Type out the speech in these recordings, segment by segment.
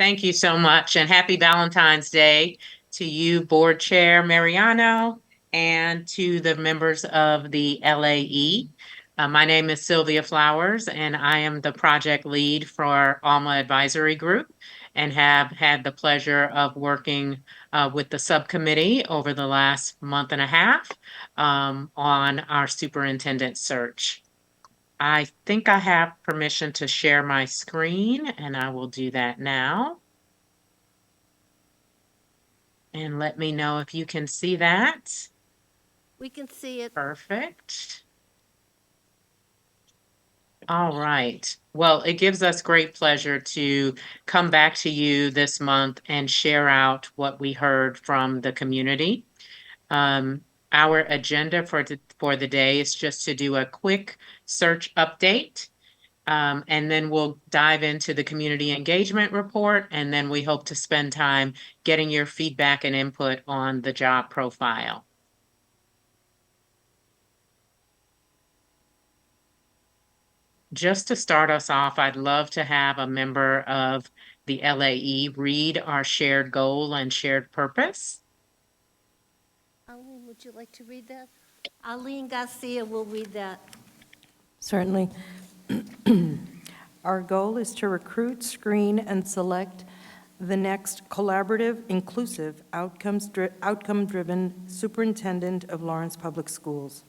Thank you so much, and happy Valentine's Day to you, Board Chair Mariano, and to the members of the LAE. My name is Sylvia Flowers, and I am the project lead for Alma Advisory Group, and have had the pleasure of working with the subcommittee over the last month and a half on our superintendent search. I think I have permission to share my screen, and I will do that now. And let me know if you can see that. We can see it. Perfect. All right. Well, it gives us great pleasure to come back to you this month and share out what we heard from the community. Our agenda for the day is just to do a quick search update. And then we'll dive into the community engagement report, and then we hope to spend time getting your feedback and input on the job profile. Just to start us off, I'd love to have a member of the LAE read our shared goal and shared purpose. Arlene, would you like to read that? Arlene Garcia will read that. Certainly. Our goal is to recruit, screen, and select the next collaborative, inclusive, outcome-driven superintendent of Lawrence Public Schools.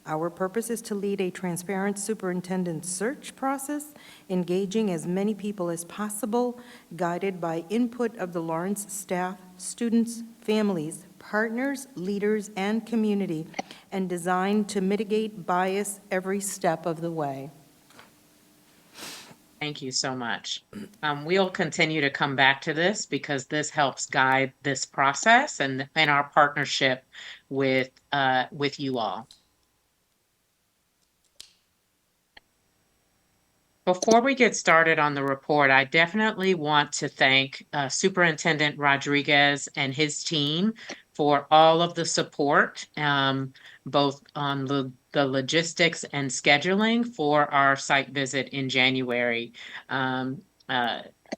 Our purpose is to lead a transparent superintendent search process, engaging as many people as possible, guided by input of the Lawrence staff, students, families, partners, leaders, and community, and designed to mitigate bias every step of the way. Thank you so much. We'll continue to come back to this because this helps guide this process and our partnership with you all. Before we get started on the report, I definitely want to thank Superintendent Rodriguez and his team for all of the support, both on the logistics and scheduling for our site visit in January.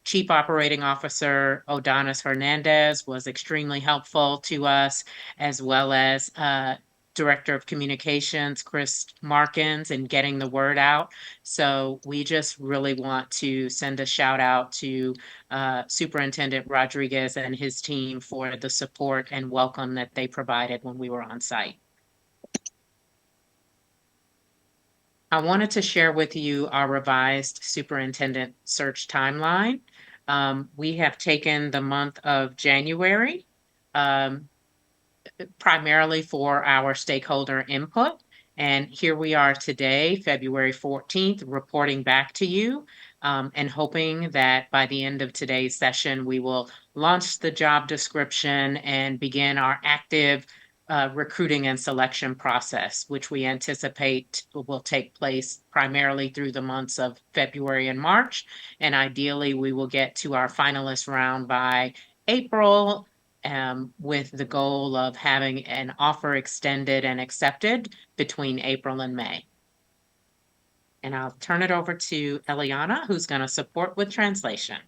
Chief Operating Officer Odanis Hernandez was extremely helpful to us, as well as Director of Communications, Chris Markins, in getting the word out. So we just really want to send a shout out to Superintendent Rodriguez and his team for the support and welcome that they provided when we were on site. I wanted to share with you our revised superintendent search timeline. We have taken the month of January primarily for our stakeholder input. And here we are today, February 14th, reporting back to you and hoping that by the end of today's session, we will launch the job description and begin our active recruiting and selection process, which we anticipate will take place primarily through the months of February and March. And ideally, we will get to our finalist round by April, with the goal of having an offer extended and accepted between April and May. And I'll turn it over to Eliana, who's going to support with translation.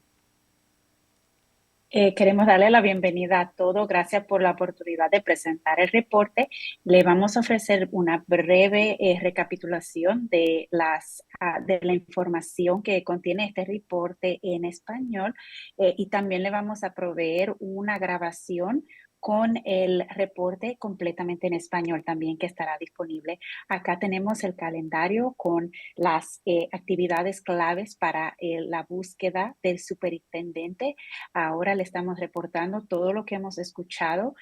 Queremos darle la bienvenida a todos. Gracias por la oportunidad de presentar el reporte. Le vamos a ofrecer una breve recapitulación de la información que contiene este reporte en español y también le vamos a proveer una grabación con el reporte completamente en español también que estará disponible. Acá tenemos el calendario con las actividades claves para la búsqueda del superintendente. Ahora le estamos reportando todo lo que hemos escuchado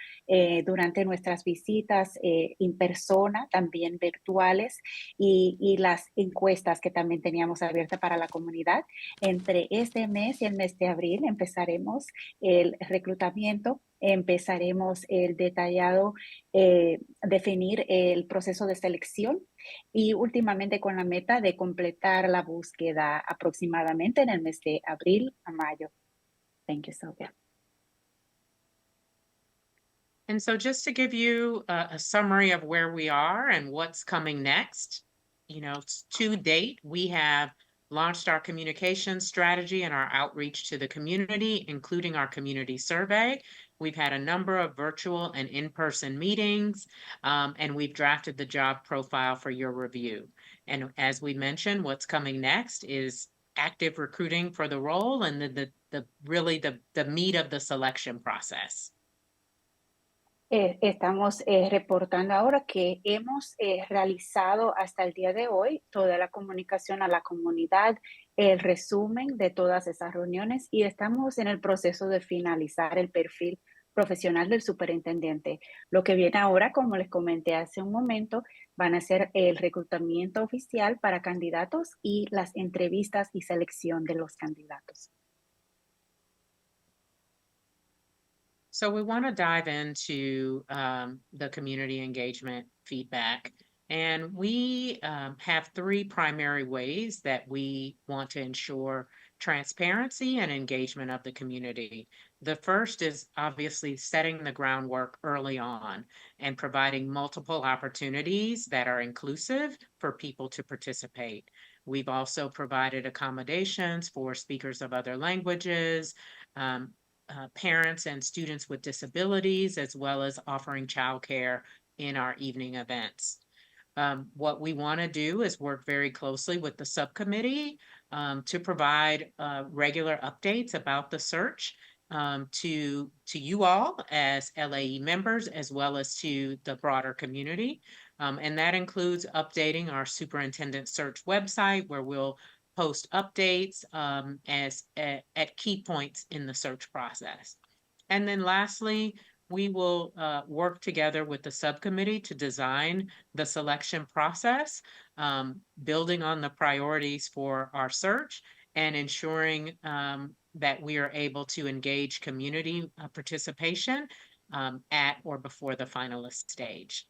durante nuestras visitas en persona, también virtuales, y las encuestas que también teníamos abiertas para la comunidad. Entre este mes y el mes de abril empezaremos el reclutamiento. Empezaremos el detallado, definir el proceso de selección y últimamente con la meta de completar la búsqueda aproximadamente en el mes de abril a mayo. Thank you, Sylvia. And so just to give you a summary of where we are and what's coming next, to date, we have launched our communication strategy and our outreach to the community, including our community survey. We've had a number of virtual and in-person meetings, and we've drafted the job profile for your review. And as we mentioned, what's coming next is active recruiting for the role and the meat of the selection process. Estamos reportando ahora que hemos realizado hasta el día de hoy toda la comunicación a la comunidad, el resumen de todas esas reuniones y estamos en el proceso de finalizar el perfil profesional del superintendente. Lo que viene ahora, como les comenté hace un momento, van a ser el reclutamiento oficial para candidatos y las entrevistas y selección de los candidatos. So we want to dive into the community engagement feedback. And we have three primary ways that we want to ensure transparency and engagement of the community. The first is obviously setting the groundwork early on and providing multiple opportunities that are inclusive for people to participate. We've also provided accommodations for speakers of other languages, parents and students with disabilities, as well as offering childcare in our evening events. What we want to do is work very closely with the subcommittee to provide regular updates about the search to you all as LAE members, as well as to the broader community. And that includes updating our Superintendent Search website, where we'll post updates at key points in the search process. And then lastly, we will work together with the subcommittee to design the selection process, building on the priorities for our search and ensuring that we are able to engage community participation at or before the finalist stage.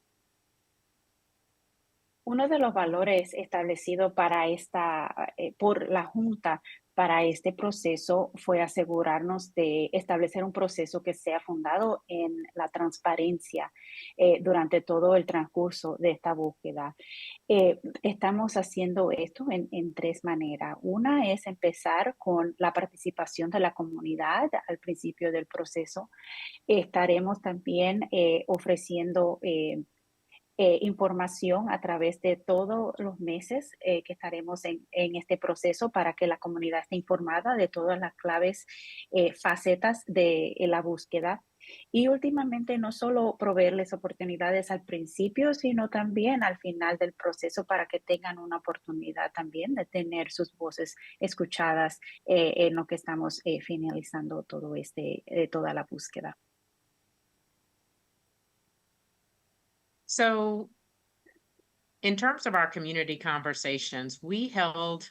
Uno de los valores establecidos para por la Junta para este proceso fue asegurarnos de establecer un proceso que sea fundado en la transparencia durante todo el transcurso de esta búsqueda. Estamos haciendo esto en tres maneras. Una es empezar con la participación de la comunidad al principio del proceso. Estaremos también ofreciendo información a través de todos los meses que estaremos en este proceso para que la comunidad esté informada de todas las claves, facetas de la búsqueda. Y últimamente no solo proveerles oportunidades al principio, sino también al final del proceso para que tengan una oportunidad también de tener sus voces escuchadas en lo que estamos finalizando toda la búsqueda. So in terms of our community conversations, we held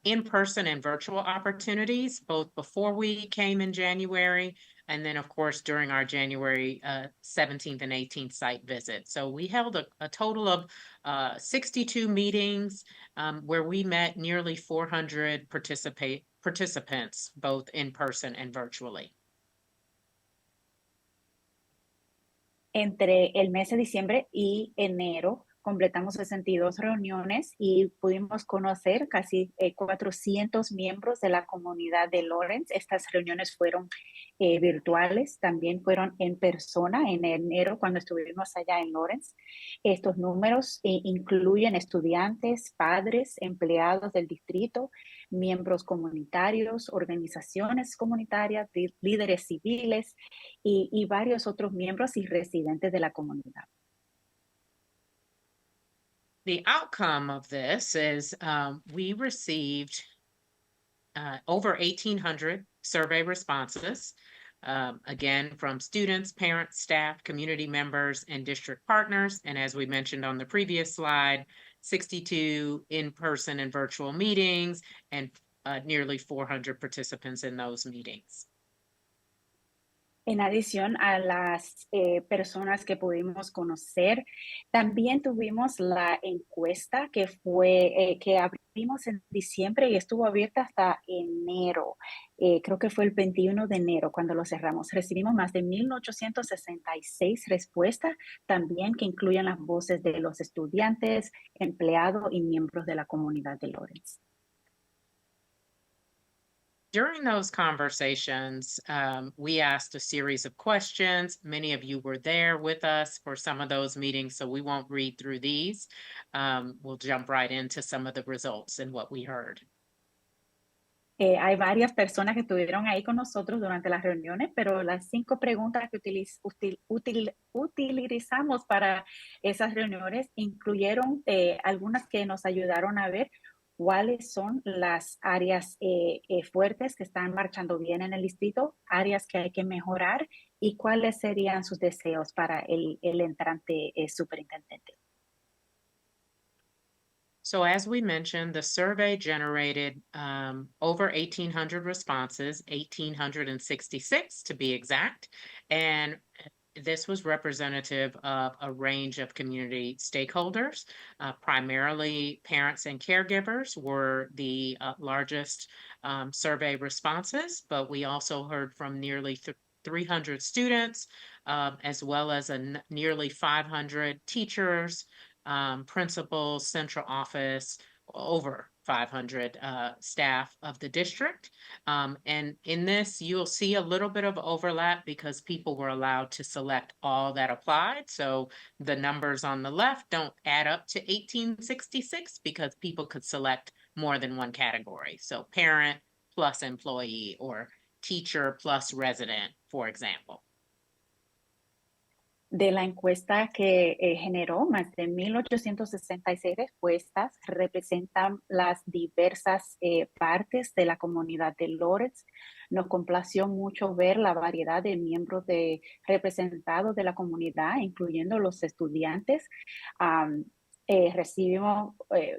in-person and virtual opportunities, both before we came in January, and then of course during our January 17th and 18th site visit. So we held a total of 62 meetings where we met nearly 400 participants, both in person and virtually. Entre el mes de diciembre y enero completamos 62 reuniones y pudimos conocer casi 400 miembros de la comunidad de Lawrence. Estas reuniones fueron virtuales, también fueron en persona en enero cuando estuvimos allá en Lawrence. Estos números incluyen estudiantes, padres, empleados del distrito, miembros comunitarios, organizaciones comunitarias, líderes civiles y varios otros miembros y residentes de la comunidad. The outcome of this is we received over 1,800 survey responses, again, from students, parents, staff, community members, and district partners. And as we mentioned on the previous slide, 62 in-person and virtual meetings and nearly 400 participants in those meetings. En adición a las personas que pudimos conocer, también tuvimos la encuesta que abrimos en diciembre y estuvo abierta hasta enero. Creo que fue el 21 de enero cuando lo cerramos. Recibimos más de 1,866 respuestas, también que incluyen las voces de los estudiantes, empleados y miembros de la comunidad de Lawrence. During those conversations, we asked a series of questions. Many of you were there with us for some of those meetings, so we won't read through these. We'll jump right into some of the results and what we heard. Hay varias personas que estuvieron ahí con nosotros durante las reuniones, pero las 5 preguntas que utilizamos para esas reuniones incluyeron algunas que nos ayudaron a ver cuáles son las áreas fuertes que están marchando bien en el distrito, áreas que hay que mejorar y cuáles serían sus deseos para el entrante superintendente. So as we mentioned, the survey generated over 1,800 responses, 1,866 to be exact. And this was representative of a range of community stakeholders. Primarily, parents and caregivers were the largest survey responses, but we also heard from nearly 300 students, as well as nearly 500 teachers, principals, central office, over 500 staff of the district. And in this, you'll see a little bit of overlap because people were allowed to select all that applied. So the numbers on the left don't add up to 1,866 because people could select more than one category. So parent plus employee or teacher plus resident, for example. De la encuesta que generó más de 1,866 respuestas, representan las diversas partes de la comunidad de Lawrence. Nos complació mucho ver la variedad de miembros representados de la comunidad, incluyendo los estudiantes. Recibimos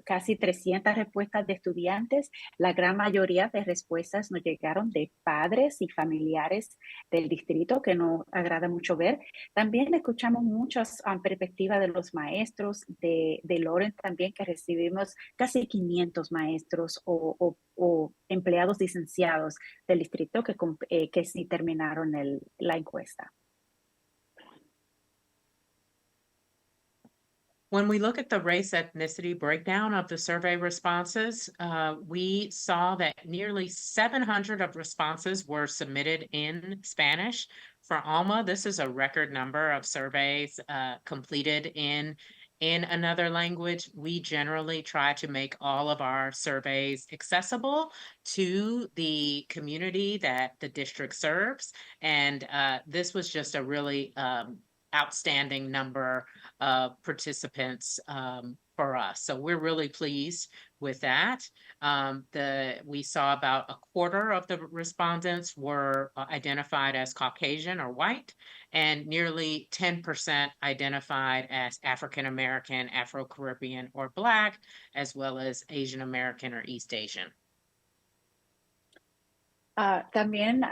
casi 300 respuestas de estudiantes. La gran mayoría de respuestas nos llegaron de padres y familiares del distrito, que nos agrada mucho ver. También escuchamos muchas perspectivas de los maestros de Lawrence también, que recibimos casi 500 maestros o empleados licenciados del distrito que sí terminaron la encuesta. When we look at the race ethnicity breakdown of the survey responses, we saw that nearly 700 of responses were submitted in Spanish. For Alma, this is a record number of surveys completed in another language. We generally try to make all of our surveys accessible to the community that the district serves. And this was just a really outstanding number of participants for us. So we're really pleased with that. We saw about a quarter of the respondents were identified as Caucasian or white, and nearly 10% identified as African American, Afro-Caribbean, or Black, as well as Asian American or East Asian. También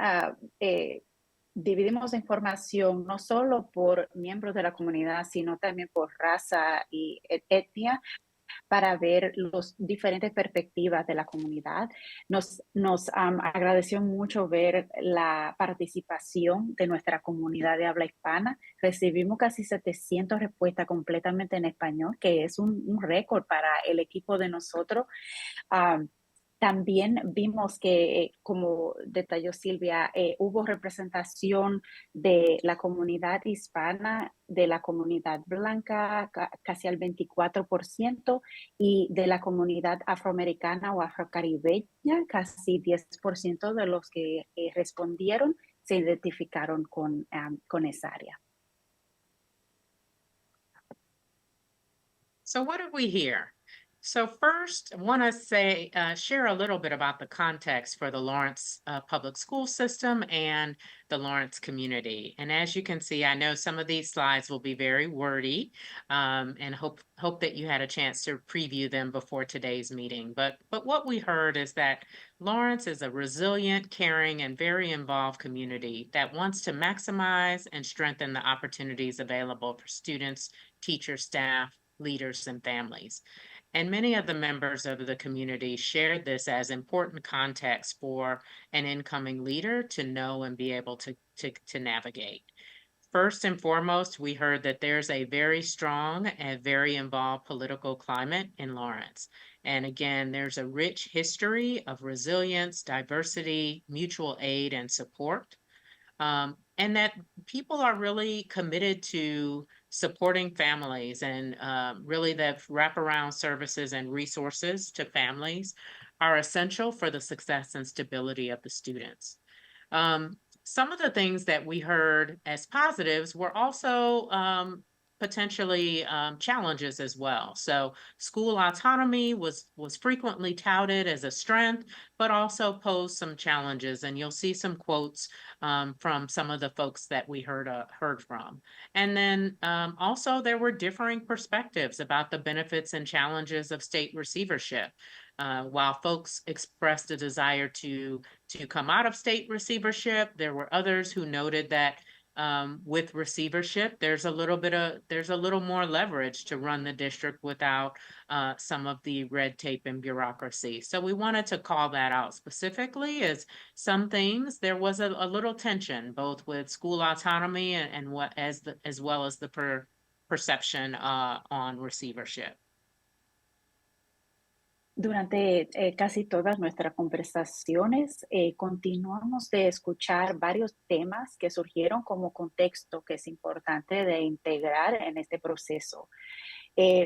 dividimos la información no solo por miembros de la comunidad, sino también por raza y etnia, para ver las diferentes perspectivas de la comunidad. Nos agradeció mucho ver la participación de nuestra comunidad de habla hispana. Recibimos casi 700 respuestas completamente en español, que es un récord para el equipo de nosotros. También vimos que, como detalló Silvia, hubo representación de la comunidad hispana, de la comunidad blanca, casi al 24%, y de la comunidad afroamericana o afrocaribeña, casi 10% de los que respondieron se identificaron con esa área. So what did we hear? So first, I want to share a little bit about the context for the Lawrence public school system and the Lawrence community. And as you can see, I know some of these slides will be very wordy, and hope that you had a chance to preview them before today's meeting. But what we heard is that Lawrence is a resilient, caring, and very involved community that wants to maximize and strengthen the opportunities available for students, teachers, staff, leaders, and families. And many of the members of the community shared this as important context for an incoming leader to know and be able to navigate. First and foremost, we heard that there's a very strong and very involved political climate in Lawrence. And again, there's a rich history of resilience, diversity, mutual aid, and support. And that people are really committed to supporting families and really that wraparound services and resources to families are essential for the success and stability of the students. Some of the things that we heard as positives were also potentially challenges as well. So school autonomy was frequently touted as a strength, but also posed some challenges. And you'll see some quotes from some of the folks that we heard from. And then also there were differing perspectives about the benefits and challenges of state receivership. While folks expressed a desire to come out of state receivership, there were others who noted that with receivership, there's a little more leverage to run the district without some of the red tape and bureaucracy. So we wanted to call that out specifically as some things there was a little tension both with school autonomy and what as well as the perception on receivership. Durante casi todas nuestras conversaciones, continuamos de escuchar varios temas que surgieron como contexto que es importante de integrar en este proceso.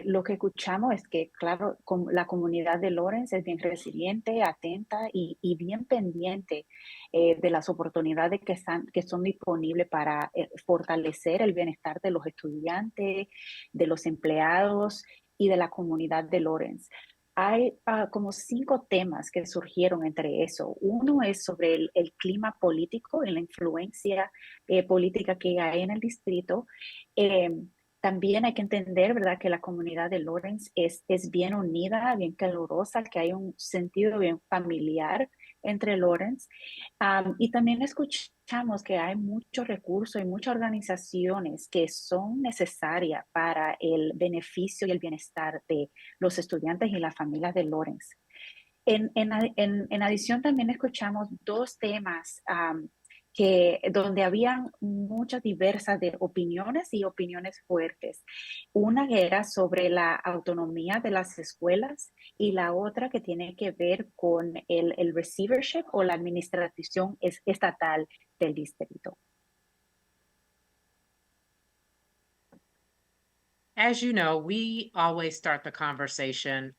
Lo que escuchamos es que, claro, la comunidad de Lawrence es bien resiliente, atenta y bien pendiente de las oportunidades que son disponibles para fortalecer el bienestar de los estudiantes, de los empleados y de la comunidad de Lawrence. Hay como 5 temas que surgieron entre eso. Uno es sobre el clima político y la influencia política que hay en el distrito. También hay que entender, ¿verdad?, que la comunidad de Lawrence es bien unida, bien calurosa, que hay un sentido bien familiar entre Lawrence. Y también escuchamos que hay muchos recursos y muchas organizaciones que son necesarias para el beneficio y el bienestar de los estudiantes y las familias de Lawrence. En adición, también escuchamos 2 temas donde habían muchas diversas de opiniones y opiniones fuertes. Una que era sobre la autonomía de las escuelas y la otra que tiene que ver con el receivership o la administración estatal del distrito. As you know, we always start the conversation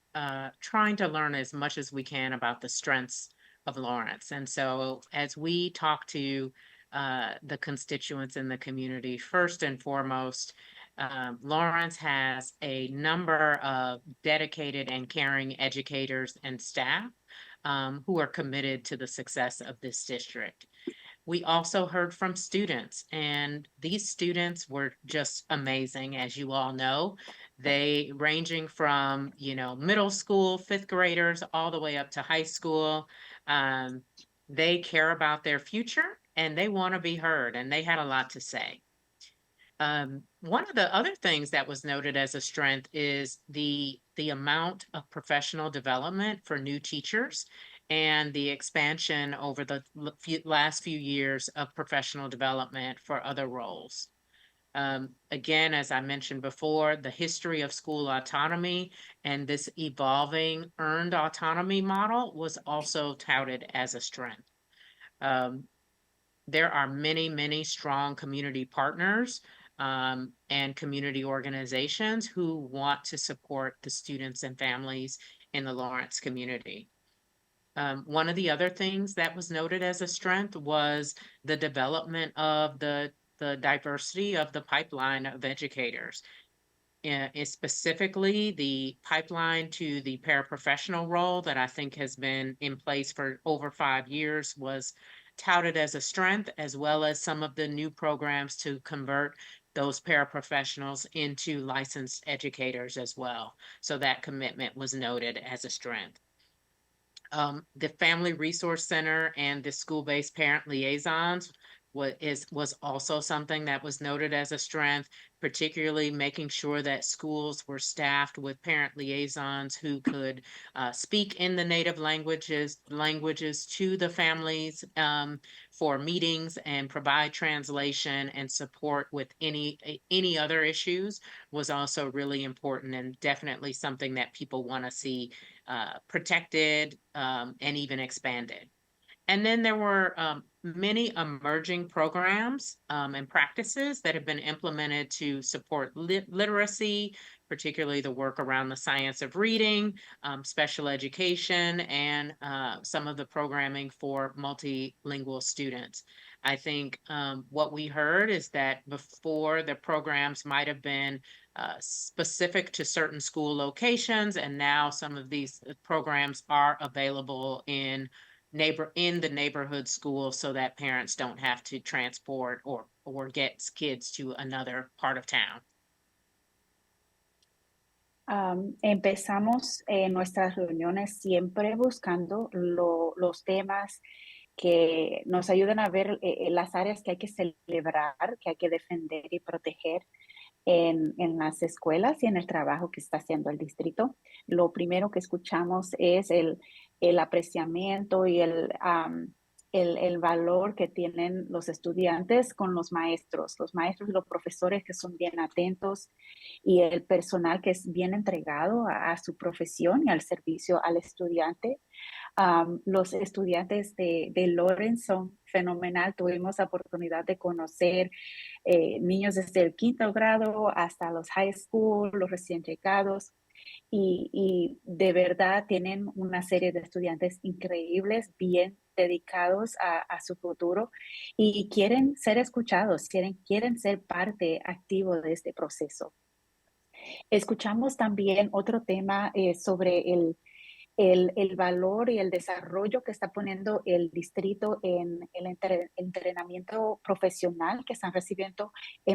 trying to learn as much as we can about the strengths of Lawrence. And so as we talk to the constituents in the community, first and foremost, Lawrence has a number of dedicated and caring educators and staff who are committed to the success of this district. We also heard from students, and these students were just amazing, as you all know. They ranging from, middle school, 5th graders, all the way up to high school. They care about their future and they want to be heard, and they had a lot to say. One of the other things that was noted as a strength is the amount of professional development for new teachers and the expansion over the last few years of professional development for other roles. Again, as I mentioned before, the history of school autonomy and this evolving earned autonomy model was also touted as a strength. There are many, many strong community partners and community organizations who want to support the students and families in the Lawrence community. One of the other things that was noted as a strength was the development of the diversity of the pipeline of educators. Specifically, the pipeline to the paraprofessional role that I think has been in place for over 5 years was touted as a strength, as well as some of the new programs to convert those paraprofessionals into licensed educators as well. So that commitment was noted as a strength. The Family Resource Center and the school-based parent liaisons was also something that was noted as a strength, particularly making sure that schools were staffed with parent liaisons who could speak in the native languages to the families for meetings and provide translation and support with any other issues was also really important and definitely something that people want to see protected and even expanded. And then there were many emerging programs and practices that have been implemented to support literacy, particularly the work around the science of reading, special education, and some of the programming for multilingual students. I think what we heard is that before the programs might have been specific to certain school locations, and now some of these programs are available in the neighborhood school so that parents don't have to transport or get kids to another part of town. Empezamos nuestras reuniones siempre buscando los temas que nos ayudan a ver las áreas que hay que celebrar, que hay que defender y proteger en las escuelas y en el trabajo que está haciendo el distrito. Lo primero que escuchamos es el apreciamiento y el valor que tienen los estudiantes con los maestros y los profesores que son bien atentos y el personal que es bien entregado a su profesión y al servicio al estudiante. Los estudiantes de Lawrence son fenomenal. Tuvimos la oportunidad de conocer niños desde el 5º grado hasta los high school, los recién llegados. Y de verdad tienen una serie de estudiantes increíbles, bien dedicados a su futuro y quieren ser escuchados, quieren ser parte activo de este proceso. Escuchamos también otro tema sobre el valor y el desarrollo que está poniendo el distrito en el entrenamiento profesional que están recibiendo,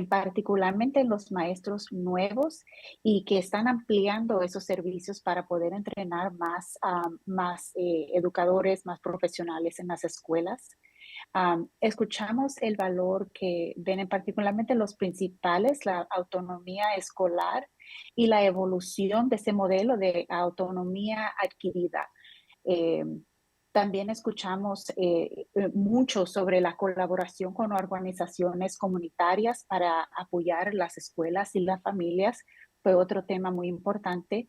particularmente los maestros nuevos y que están ampliando esos servicios para poder entrenar más educadores, más profesionales en las escuelas. Escuchamos el valor que ven particularmente los principales, la autonomía escolar y la evolución de ese modelo de autonomía adquirida. También escuchamos mucho sobre la colaboración con organizaciones comunitarias para apoyar las escuelas y las familias. Fue otro tema muy importante.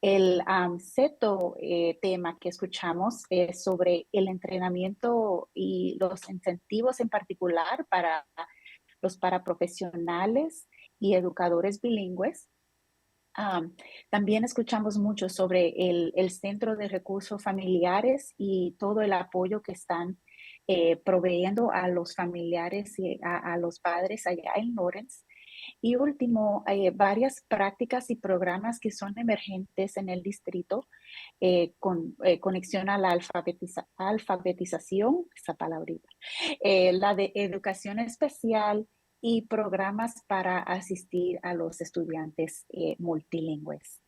El sexto tema que escuchamos es sobre el entrenamiento y los incentivos en particular para los paraprofesionales y educadores bilingües. También escuchamos mucho sobre el Centro de Recursos Familiares y todo el apoyo que están proveyendo a los familiares y a los padres allá en Lawrence. Y último, varias prácticas y programas que son emergentes en el distrito con conexión a la alfabetización, esa palabrita, la de educación especial y programas para asistir a los estudiantes multilingües.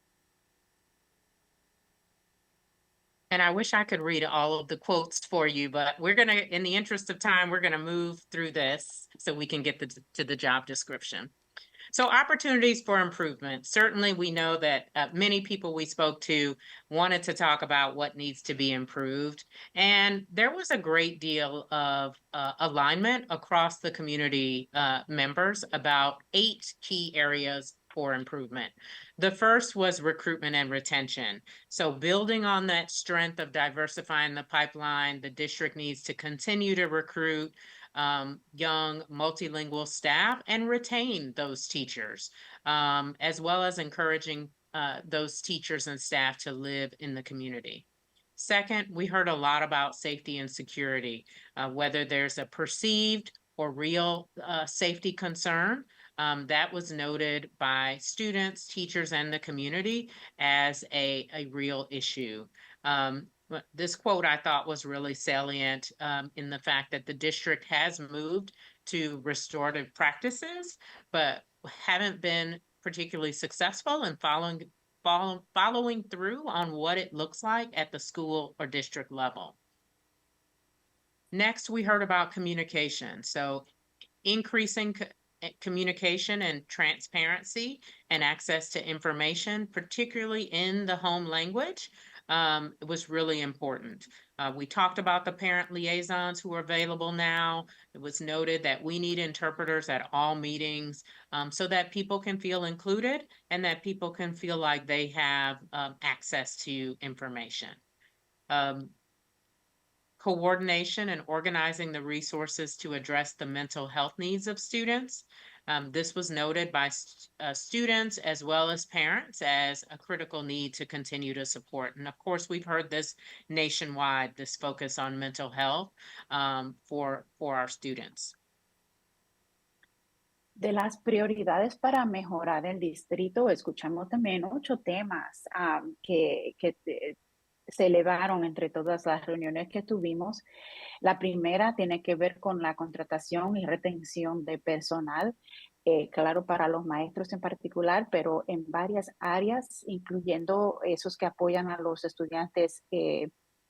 And I wish I could read all of the quotes for you, but we're going to, in the interest of time, we're going to move through this so we can get to the job description. So opportunities for improvement. Certainly, we know that many people we spoke to wanted to talk about what needs to be improved. And there was a great deal of alignment across the community members about 8 key areas for improvement. The first was recruitment and retention. So building on that strength of diversifying the pipeline, the district needs to continue to recruit young multilingual staff and retain those teachers, as well as encouraging those teachers and staff to live in the community. Second, we heard a lot about safety and security, whether there's a perceived or real safety concern. That was noted by students, teachers, and the community as a real issue. This quote I thought was really salient in the fact that the district has moved to restorative practices, but haven't been particularly successful in following through on what it looks like at the school or district level. Next, we heard about communication. So increasing communication and transparency and access to information, particularly in the home language, was really important. We talked about the parent liaisons who are available now. It was noted that we need interpreters at all meetings so that people can feel included and that people can feel like they have access to information. Coordination and organizing the resources to address the mental health needs of students. This was noted by students as well as parents as a critical need to continue to support. And of course, we've heard this nationwide, this focus on mental health for our students. De las prioridades para mejorar el distrito, escuchamos también 8 temas que se elevaron entre todas las reuniones que tuvimos. La primera tiene que ver con la contratación y retención de personal, claro, para los maestros en particular, pero en varias áreas, incluyendo esos que apoyan a los estudiantes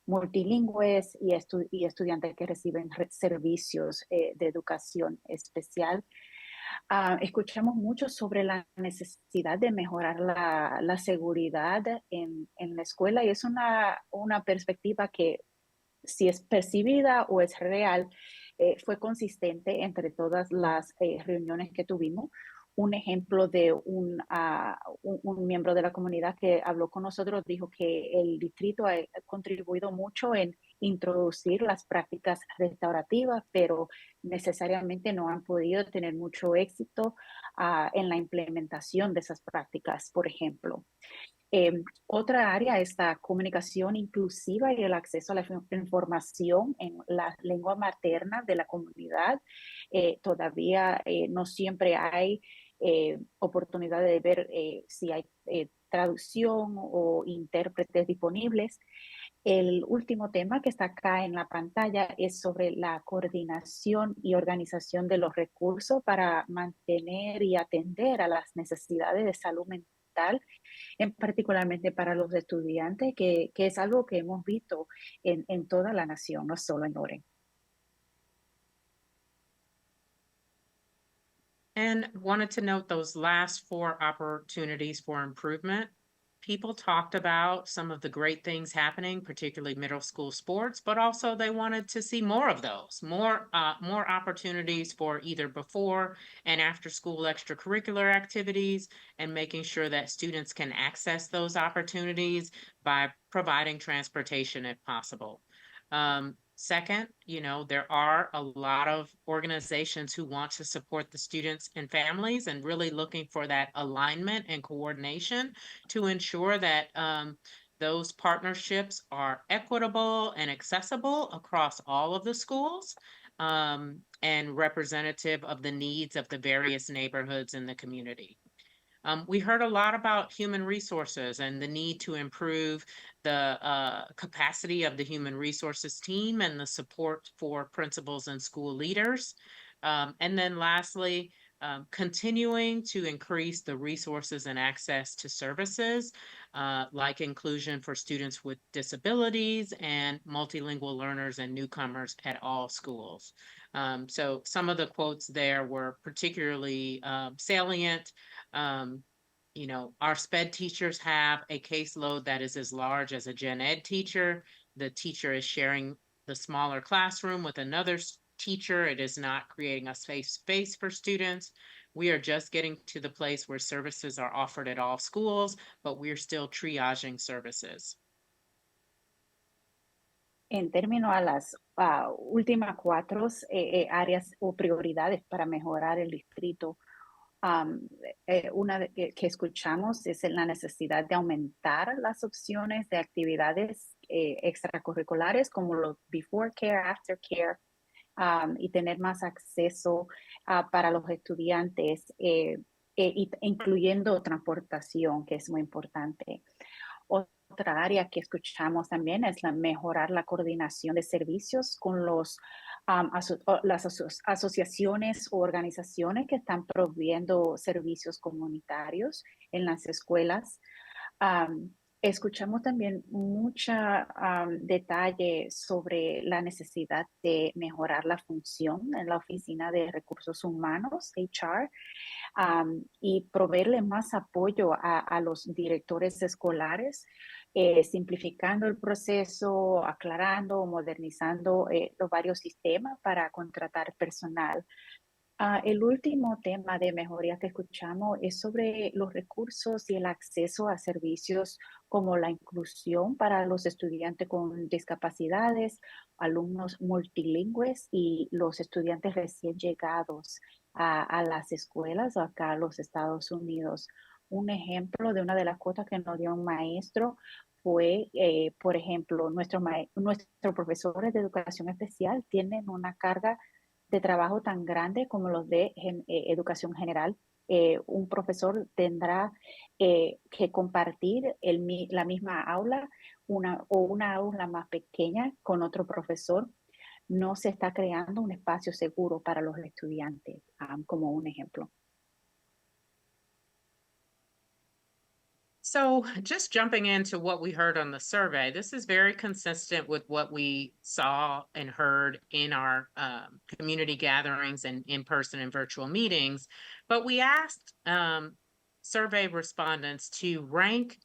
multilingües y estudiantes que reciben servicios de educación especial. Escuchamos mucho sobre la necesidad de mejorar la seguridad en la escuela y es una perspectiva que, si es percibida o es real, fue consistente entre todas las reuniones que tuvimos. Un ejemplo de un miembro de la comunidad que habló con nosotros dijo que el distrito ha contribuido mucho en introducir las prácticas restaurativas, pero necesariamente no han podido tener mucho éxito en la implementación de esas prácticas, por ejemplo. Otra área es la comunicación inclusiva y el acceso a la información en la lengua materna de la comunidad. Todavía no siempre hay oportunidad de ver si hay traducción o intérpretes disponibles. El último tema que está acá en la pantalla es sobre la coordinación y organización de los recursos para mantener y atender a las necesidades de salud mental, particularmente para los estudiantes, que es algo que hemos visto en toda la nación, no solo en Oregon. And wanted to note those last 4 opportunities for improvement. People talked about some of the great things happening, particularly middle school sports, but also they wanted to see more of those, more opportunities for either before and after school extracurricular activities, and making sure that students can access those opportunities by providing transportation if possible. Second, there are a lot of organizations who want to support the students and families and really looking for that alignment and coordination to ensure that those partnerships are equitable and accessible across all of the schools and representative of the needs of the various neighborhoods in the community. We heard a lot about human resources and the need to improve the capacity of the human resources team and the support for principals and school leaders. And then lastly, continuing to increase the resources and access to services like inclusion for students with disabilities and multilingual learners and newcomers at all schools. So some of the quotes there were particularly salient. Our SPED teachers have a caseload that is as large as a gen ed teacher. The teacher is sharing the smaller classroom with another teacher. It is not creating a safe space for students. We are just getting to the place where services are offered at all schools, but we're still triaging services. En términos a las últimas 4 áreas o prioridades para mejorar el distrito, una que escuchamos es la necesidad de aumentar las opciones de actividades extracurriculares como los before care, after care, y tener más acceso para los estudiantes, incluyendo transportación, que es muy importante. Otra área que escuchamos también es mejorar la coordinación de servicios con las asociaciones o organizaciones que están proveyendo servicios comunitarios en las escuelas. Escuchamos también mucha detalle sobre la necesidad de mejorar la función en la Oficina de Recursos Humanos, HR, y proveerle más apoyo a los directores escolares, simplificando el proceso, aclarando, modernizando los varios sistemas para contratar personal. El último tema de mejoría que escuchamos es sobre los recursos y el acceso a servicios como la inclusión para los estudiantes con discapacidades, alumnos multilingües y los estudiantes recién llegados a las escuelas acá a los Estados Unidos. Un ejemplo de una de las cosas que nos dio un maestro fue, por ejemplo, nuestros profesores de educación especial tienen una carga de trabajo tan grande como los de educación general. Un profesor tendrá que compartir la misma aula o una aula más pequeña con otro profesor. No se está creando un espacio seguro para los estudiantes, como un ejemplo. So just jumping into what we heard on the survey, this is very consistent with what we saw and heard in our community gatherings and in-person and virtual meetings. But we asked survey respondents to rank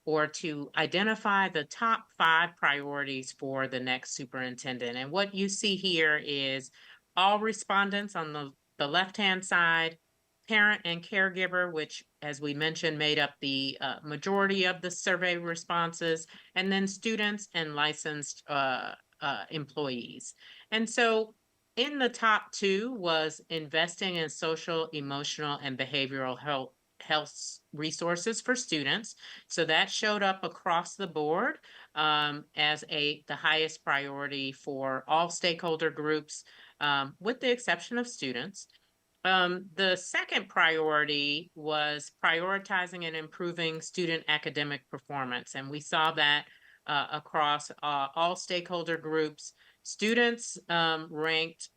or to identify the top 5 priorities for the next superintendent. And what you see here is all respondents on the left-hand side, parent and caregiver, which, as we mentioned, made up the majority of the survey responses, and then students and licensed employees. And so in the top 2 was investing in social, emotional, and behavioral health resources for students. So that showed up across the board as the highest priority for all stakeholder groups, with the exception of students. The second priority was prioritizing and improving student academic performance. And we saw that across all stakeholder groups. Students ranked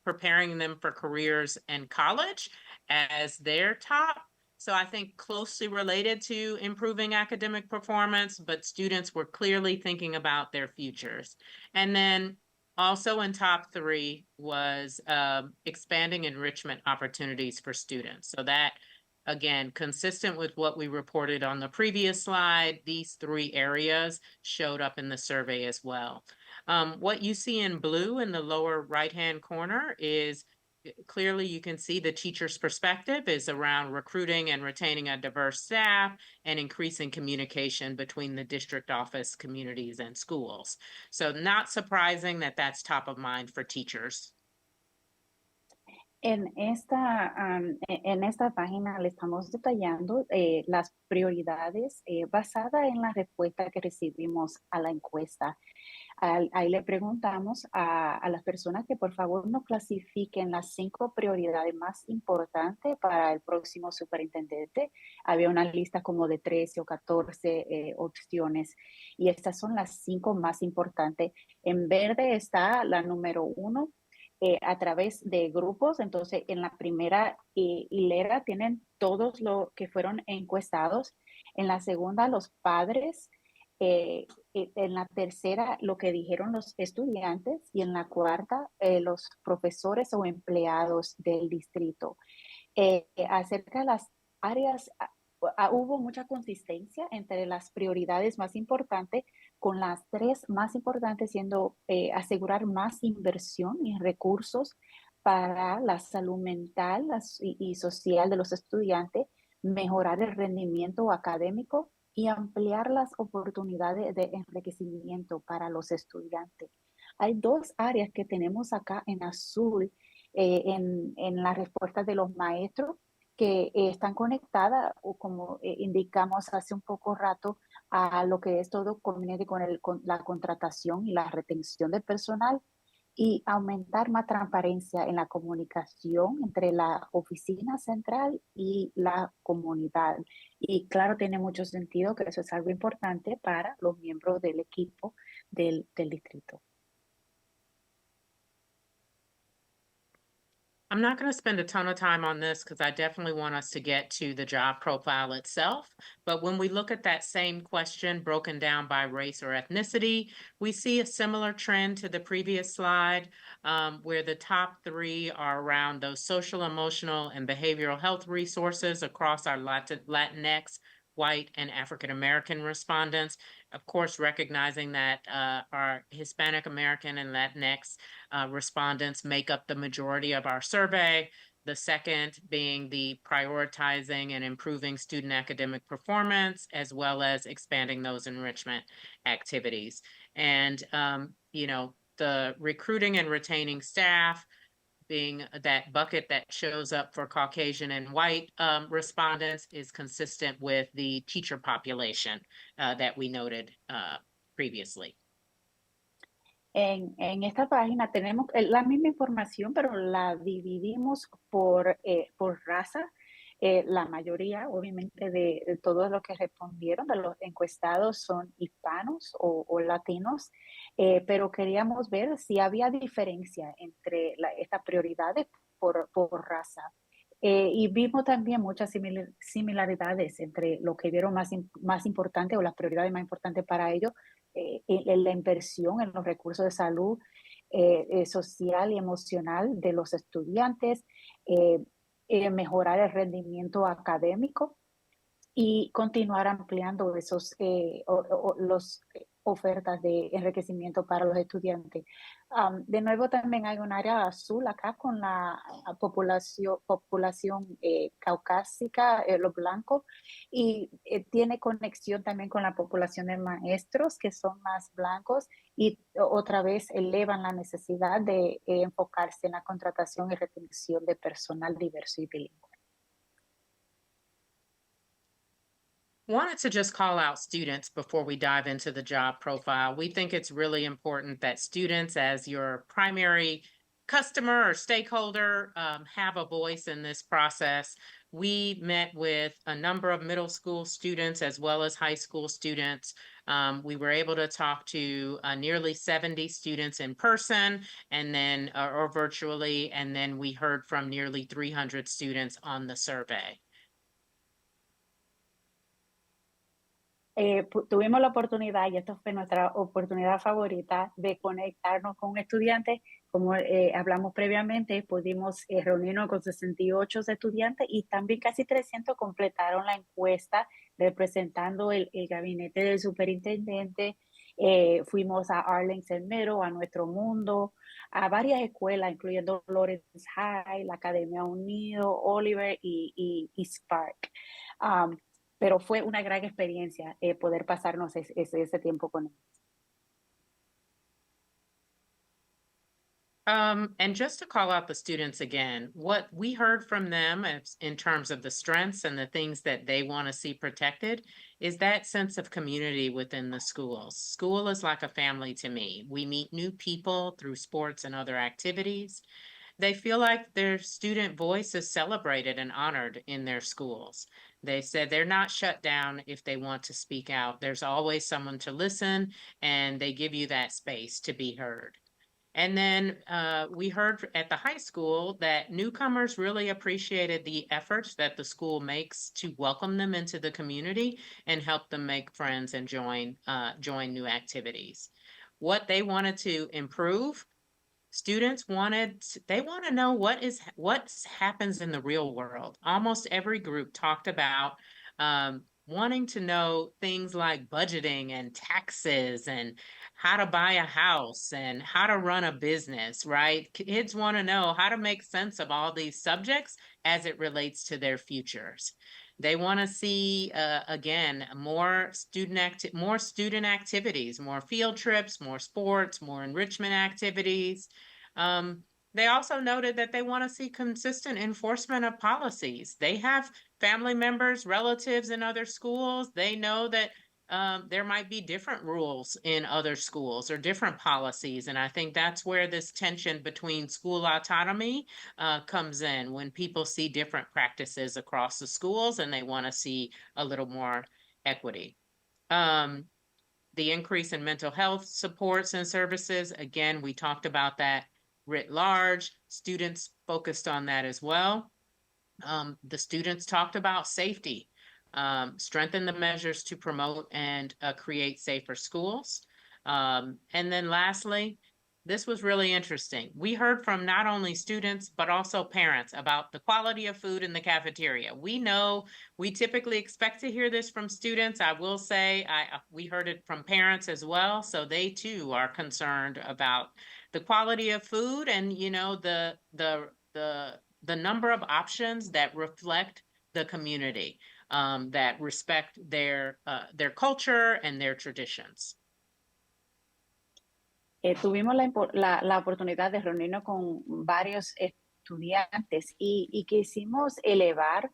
preparing them for careers and college as their top. So I think closely related to improving academic performance, but students were clearly thinking about their futures. And then also in top 3 was expanding enrichment opportunities for students. So that, again, consistent with what we reported on the previous slide, these 3 areas showed up in the survey as well. What you see in blue in the lower right-hand corner is clearly you can see the teacher's perspective is around recruiting and retaining a diverse staff and increasing communication between the district office, communities, and schools. So not surprising that that's top of mind for teachers. En esta página le estamos detallando las prioridades basadas en la respuesta que recibimos a la encuesta. Ahí le preguntamos a las personas que por favor nos clasifiquen las 5 prioridades más importantes para el próximo superintendente. Había una lista como de 13 o 14 opciones y estas son las 5 más importantes. En verde está la número 1. A través de grupos. Entonces, en la primera hilera tienen todos los que fueron encuestados. En la segunda, los padres. En la tercera, lo que dijeron los estudiantes. Y en la cuarta, los profesores o empleados del distrito. Acerca de las áreas, hubo mucha consistencia entre las prioridades más importantes, con las 3 más importantes siendo asegurar más inversión y recursos para la salud mental y social de los estudiantes, mejorar el rendimiento académico y ampliar las oportunidades de enriquecimiento para los estudiantes. Hay 2 áreas que tenemos acá en azul en la respuesta de los maestros que están conectadas, o como indicamos hace un poco rato, a lo que es todo conveniente con la contratación y la retención del personal y aumentar más transparencia en la comunicación entre la oficina central y la comunidad. Y claro, tiene mucho sentido que eso es algo importante para los miembros del equipo del distrito. I'm not going to spend a ton of time on this because I definitely want us to get to the job profile itself. But when we look at that same question broken down by race or ethnicity, we see a similar trend to the previous slide, where the top three are around those social, emotional, and behavioral health resources across our Latinx, white, and African American respondents. Of course, recognizing that our Hispanic American and Latinx respondents make up the majority of our survey. The second being the prioritizing and improving student academic performance, as well as expanding those enrichment activities. And, the recruiting and retaining staff being that bucket that shows up for Caucasian and white respondents is consistent with the teacher population that we noted previously. En esta página tenemos la misma información, pero la dividimos por raza. La mayoría, obviamente, de todos los que respondieron, de los encuestados, son hispanos o latinos, pero queríamos ver si había diferencia entre estas prioridades por raza. Y vimos también muchas similaridades entre lo que vieron más importante o las prioridades más importantes para ellos, en la inversión en los recursos de salud social y emocional de los estudiantes, mejorar el rendimiento académico y continuar ampliando los ofertas de enriquecimiento para los estudiantes. De nuevo, también hay un área azul acá con la población caucásica, los blancos, y tiene conexión también con la población de maestros que son más blancos y otra vez elevan la necesidad de enfocarse en la contratación y retención de personal diverso y bilingüe. Wanted to just call out students before we dive into the job profile. We think it's really important that students, as your primary customer or stakeholder, have a voice in this process. We met with a number of middle school students as well as high school students. We were able to talk to nearly 70 students in person and then or virtually, and then we heard from nearly 300 students on the survey. Tuvimos la oportunidad, y esto fue nuestra oportunidad favorita, de conectarnos con estudiantes. Como hablamos previamente, pudimos reunirnos con 68 estudiantes y también casi 300 completaron la encuesta representando el gabinete del superintendente. Fuimos a Arlington Middle, a Nuestro Mundo, a varias escuelas, incluyendo Lawrence High, la Academia Unido, Oliver y Spark. Pero fue una gran experiencia poder pasarnos ese tiempo con ellos. And just to call out the students again, what we heard from them in terms of the strengths and the things that they want to see protected is that sense of community within the schools. School is like a family to me. We meet new people through sports and other activities. They feel like their student voice is celebrated and honored in their schools. They said they're not shut down if they want to speak out. There's always someone to listen, and they give you that space to be heard. And then we heard at the high school that newcomers really appreciated the efforts that the school makes to welcome them into the community and help them make friends and join new activities. What they wanted to improve, students want to know what happens in the real world. Almost every group talked about wanting to know things like budgeting and taxes and how to buy a house and how to run a business, right? Kids want to know how to make sense of all these subjects as it relates to their futures. They want to see, again, more student activities, more field trips, more sports, more enrichment activities. They also noted that they want to see consistent enforcement of policies. They have family members, relatives in other schools. They know that there might be different rules in other schools or different policies. And I think that's where this tension between school autonomy comes in, when people see different practices across the schools and they want to see a little more equity. The increase in mental health supports and services, again, we talked about that writ large. Students focused on that as well. The students talked about safety, strengthen the measures to promote and create safer schools. And then lastly, this was really interesting. We heard from not only students, but also parents about the quality of food in the cafeteria. We know we typically expect to hear this from students. I will say we heard it from parents as well. So they too are concerned about the quality of food and, you know, the number of options that reflect the community, that respect their culture and their traditions. Tuvimos la oportunidad de reunirnos con varios estudiantes y quisimos elevar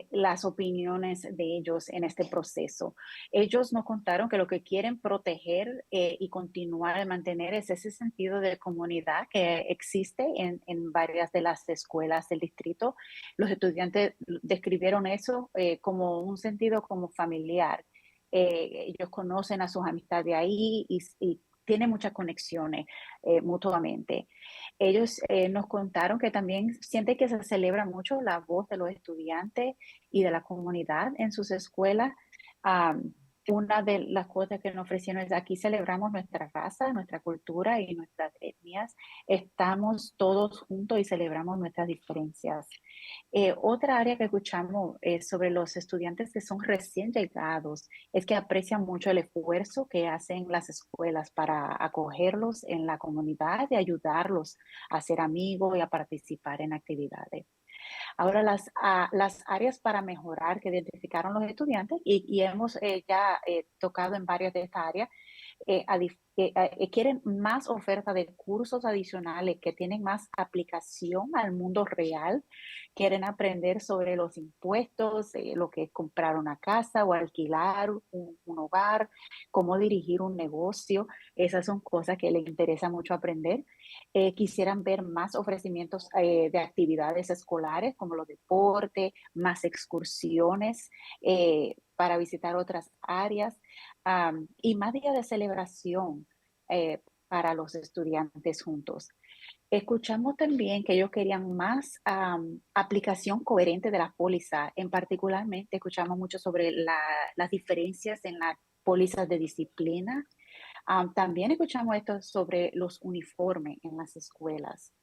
las opiniones de ellos en este proceso. Ellos nos contaron que lo que quieren proteger y continuar de mantener es ese sentido de comunidad que existe en varias de las escuelas del distrito. Los estudiantes describieron eso como un sentido como familiar. Ellos conocen a sus amistades de ahí y tienen muchas conexiones mutuamente. Ellos nos contaron que también sienten que se celebra mucho la voz de los estudiantes y de la comunidad en sus escuelas. Una de las cosas que nos ofrecieron es aquí celebramos nuestra raza, nuestra cultura y nuestras etnias. Estamos todos juntos y celebramos nuestras diferencias. Otra área que escuchamos sobre los estudiantes que son recién llegados es que aprecian mucho el esfuerzo que hacen las escuelas para acogerlos en la comunidad y ayudarlos a ser amigos y a participar en actividades. Ahora, las áreas para mejorar que identificaron los estudiantes y hemos ya tocado en varias de estas áreas, quieren más oferta de cursos adicionales que tienen más aplicación al mundo real, quieren aprender sobre los impuestos, lo que es comprar una casa o alquilar un hogar, cómo dirigir un negocio. Esas son cosas que les interesa mucho aprender. Quisieran ver más ofrecimientos de actividades escolares como los deportes, más excursiones para visitar otras áreas y más días de celebración para los estudiantes juntos. Escuchamos también que ellos querían más aplicación coherente de la póliza. En particularmente, escuchamos mucho sobre las diferencias en las pólizas de disciplina. También escuchamos esto sobre los uniformes en las escuelas.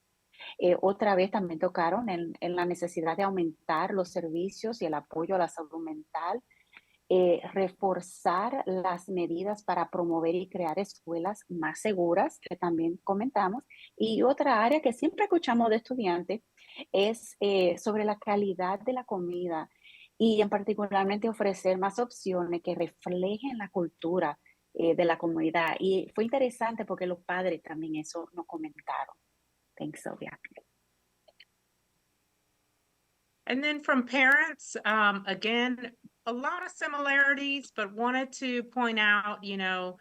Otra vez también tocaron en la necesidad de aumentar los servicios y el apoyo a la salud mental, reforzar las medidas para promover y crear escuelas más seguras, que también comentamos. Y otra área que siempre escuchamos de estudiantes es sobre la calidad de la comida y en particularmente ofrecer más opciones que reflejen la cultura de la comunidad. Y fue interesante porque los padres también eso nos comentaron. Thanks, Sylvia. And then from parents, again, a lot of similarities, but wanted to point out, you know,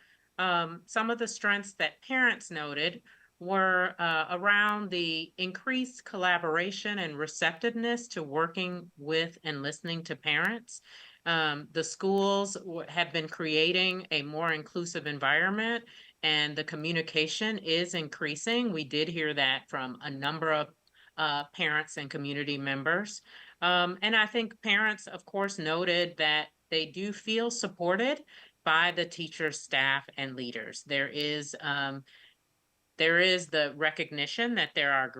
some of the strengths that parents noted were around the increased collaboration and receptiveness to working with and listening to parents. The schools have been creating a more inclusive environment, and the communication is increasing. We did hear that from a number of parents and community members. And I think parents, of course, noted that they do feel supported by the teachers, staff, and leaders. There is the recognition that there are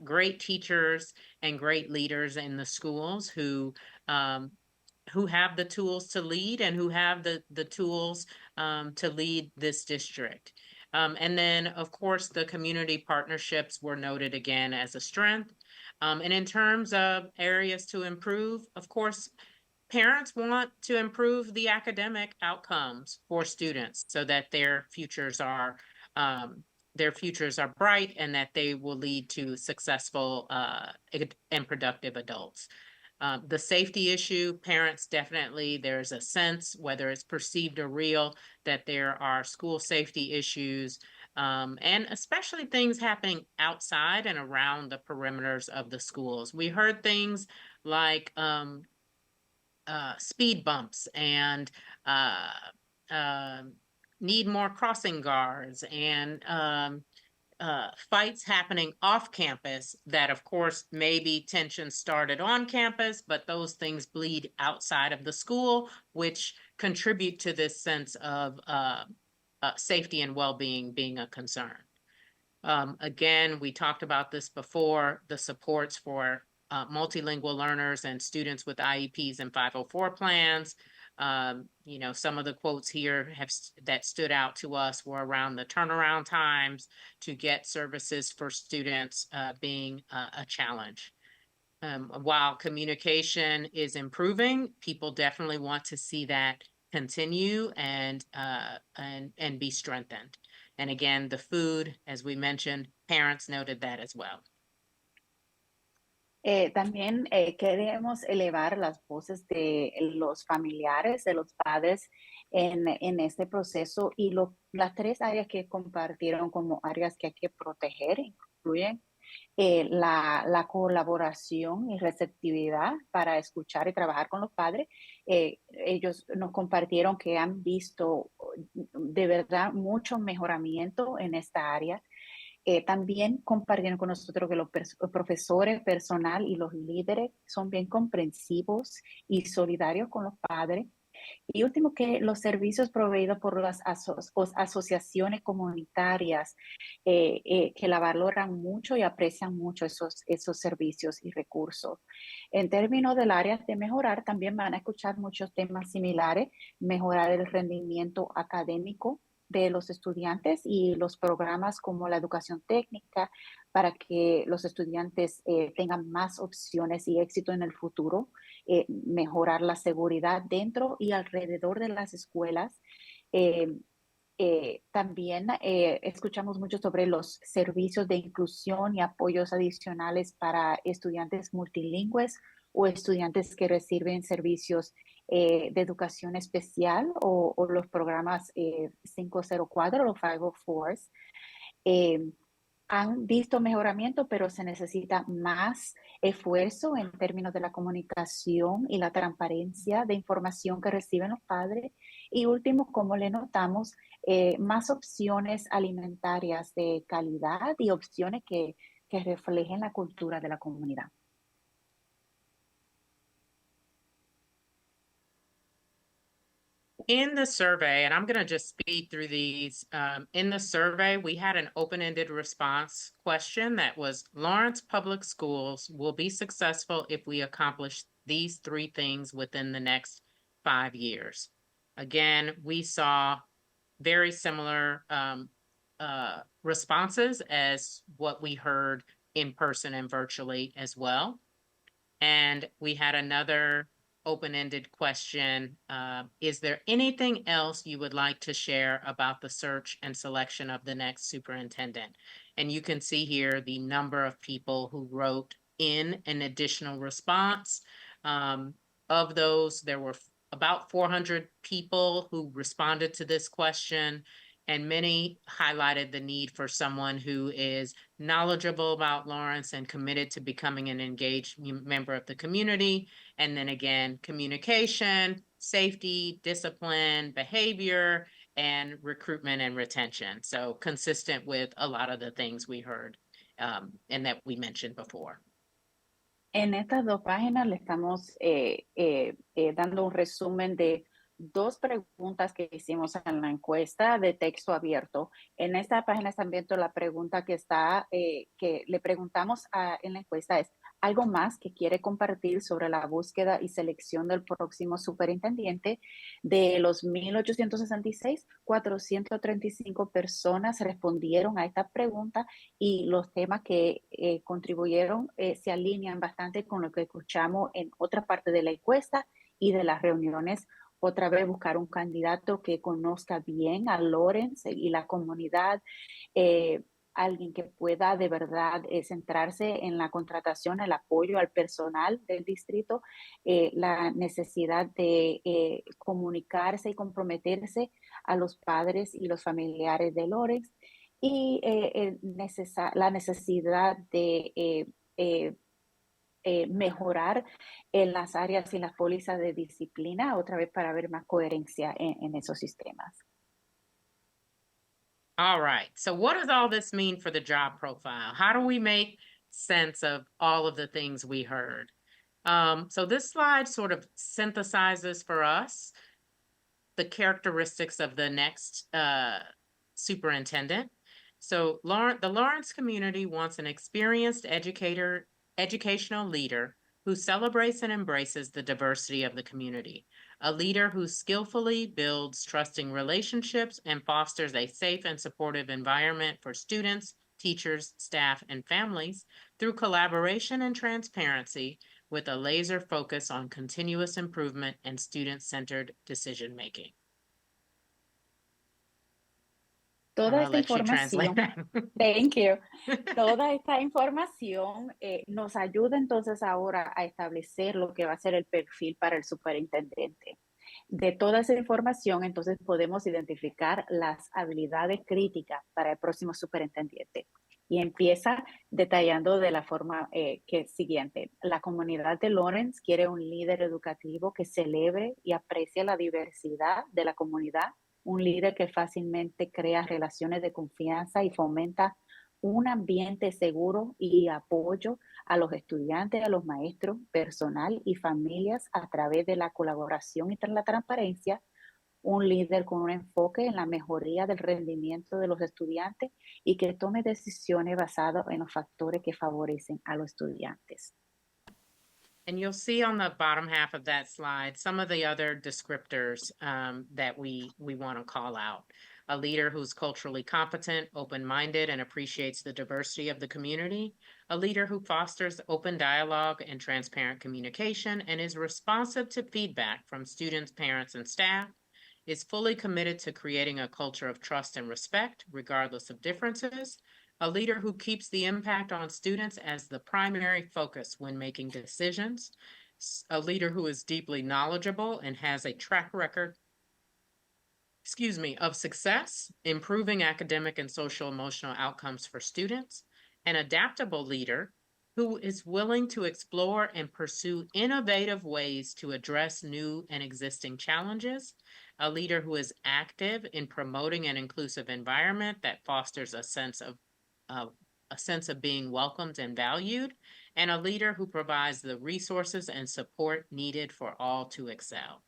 great teachers and great leaders in the schools who have the tools to lead and who have the tools to lead this district. And then, of course, the community partnerships were noted again as a strength. And in terms of areas to improve, of course, parents want to improve the academic outcomes for students so that their futures are bright and that they will lead to successful and productive adults. The safety issue, parents definitely, there's a sense, whether it's perceived or real, that there are school safety issues, and especially things happening outside and around the perimeters of the schools. We heard things like speed bumps and need more crossing guards and fights happening off campus that, of course, maybe tensions started on campus, but those things bleed outside of the school, which contribute to this sense of safety and well-being being a concern. Again, we talked about this before, the supports for multilingual learners and students with IEPs and 504 plans. You know, some of the quotes here that stood out to us were around the turnaround times to get services for students being a challenge. While communication is improving, people definitely want to see that continue and be strengthened. And again, the food, as we mentioned, parents noted that as well. También queremos elevar las voces de los familiares, de los padres en este proceso y las tres áreas que compartieron como áreas que hay que proteger incluyen la colaboración y receptividad para escuchar y trabajar con los padres. Ellos nos compartieron que han visto de verdad mucho mejoramiento en esta área. También compartieron con nosotros que los profesores, personal y los líderes son bien comprensivos y solidarios con los padres. Y último, que los servicios proveídos por las asociaciones comunitarias que la valoran mucho y aprecian mucho esos servicios y recursos. En términos del área de mejorar, también van a escuchar muchos temas similares, mejorar el rendimiento académico de los estudiantes y los programas como la educación técnica para que los estudiantes tengan más opciones y éxito en el futuro, mejorar la seguridad dentro y alrededor de las escuelas. También escuchamos mucho sobre los servicios de inclusión y apoyos adicionales para estudiantes multilingües o estudiantes que reciben servicios de educación especial o los programas 504 o 504. Han visto mejoramiento, pero se necesita más esfuerzo en términos de la comunicación y la transparencia de información que reciben los padres. Y último, como le notamos, más opciones alimentarias de calidad y opciones que reflejen la cultura de la comunidad. In the survey, and I'm going to just speed through these, in the survey, we had an open-ended response question that was, Lawrence Public Schools will be successful if we accomplish these three things within the next 5 years. Again, we saw very similar responses as what we heard in person and virtually as well. And we had another open-ended question. Is there anything else you would like to share about the search and selection of the next superintendent? And you can see here the number of people who wrote in an additional response. Of those, there were about 400 people who responded to this question, and many highlighted the need for someone who is knowledgeable about Lawrence and committed to becoming an engaged member of the community. And then again, communication, safety, discipline, behavior, and recruitment and retention. So consistent with a lot of the things we heard and that we mentioned before. En estas dos páginas le estamos dando un resumen de dos preguntas que hicimos en la encuesta de texto abierto. En esta página están viendo la pregunta que le preguntamos en la encuesta es, ¿algo más que quiere compartir sobre la búsqueda y selección del próximo superintendente? De los 1,866, 435 personas respondieron a esta pregunta y los temas que contribuyeron se alinean bastante con lo que escuchamos en otra parte de la encuesta y de las reuniones. Otra vez buscar un candidato que conozca bien a Lawrence y la comunidad, alguien que pueda de verdad centrarse en la contratación, el apoyo al personal del distrito, la necesidad de comunicarse y comprometerse a los padres y los familiares de Lawrence y la necesidad de mejorar en las áreas y las pólizas de disciplina, otra vez para ver más coherencia en esos sistemas. All right. So what does all this mean for the job profile? How do we make sense of all of the things we heard? So this slide sort of synthesizes for us the characteristics of the next superintendent. So the Lawrence community wants an experienced educational leader who celebrates and embraces the diversity of the community, a leader who skillfully builds trusting relationships and fosters a safe and supportive environment for students, teachers, staff, and families through collaboration and transparency, with a laser focus on continuous improvement and student-centered decision-making. I'm Toda gonna esta let you translate información, that. thank you. Toda esta información nos ayuda entonces ahora a establecer lo que va a ser el perfil para el superintendente. De toda esa información, entonces podemos identificar las habilidades críticas para el próximo superintendente. Y empieza detallando de la forma siguiente. La comunidad de Lawrence quiere un líder educativo que celebre y aprecie la diversidad de la comunidad, un líder que fácilmente crea relaciones de confianza y fomenta un ambiente seguro y apoyo a los estudiantes, a los maestros, personal y familias a través de la colaboración y la transparencia, un líder con un enfoque en la mejoría del rendimiento de los estudiantes y que tome decisiones basadas en los factores que favorecen a los estudiantes. And you'll see on the bottom half of that slide some of the other descriptors that we want to call out. A leader who's culturally competent, open-minded, and appreciates the diversity of the community. A leader who fosters open dialogue and transparent communication and is responsive to feedback from students, parents, and staff. Is fully committed to creating a culture of trust and respect, regardless of differences. A leader who keeps the impact on students as the primary focus when making decisions. A leader who is deeply knowledgeable and has a track record, of success, improving academic and social emotional outcomes for students. An adaptable leader who is willing to explore and pursue innovative ways to address new and existing challenges. A leader who is active in promoting an inclusive environment that fosters a sense of being welcomed and valued, and a leader who provides the resources and support needed for all to excel.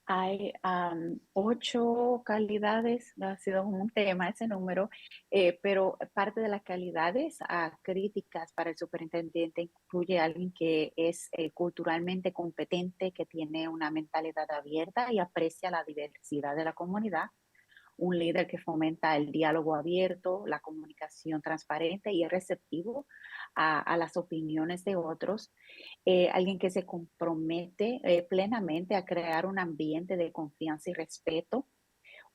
Hay 8 calidades, ha sido un tema ese número, pero parte de las calidades críticas para el superintendente incluye a alguien que es culturalmente competente, que tiene una mentalidad abierta y aprecia la diversidad de la comunidad. Un líder que fomenta el diálogo abierto, la comunicación transparente y es receptivo a las opiniones de otros. Alguien que se compromete plenamente a crear un ambiente de confianza y respeto.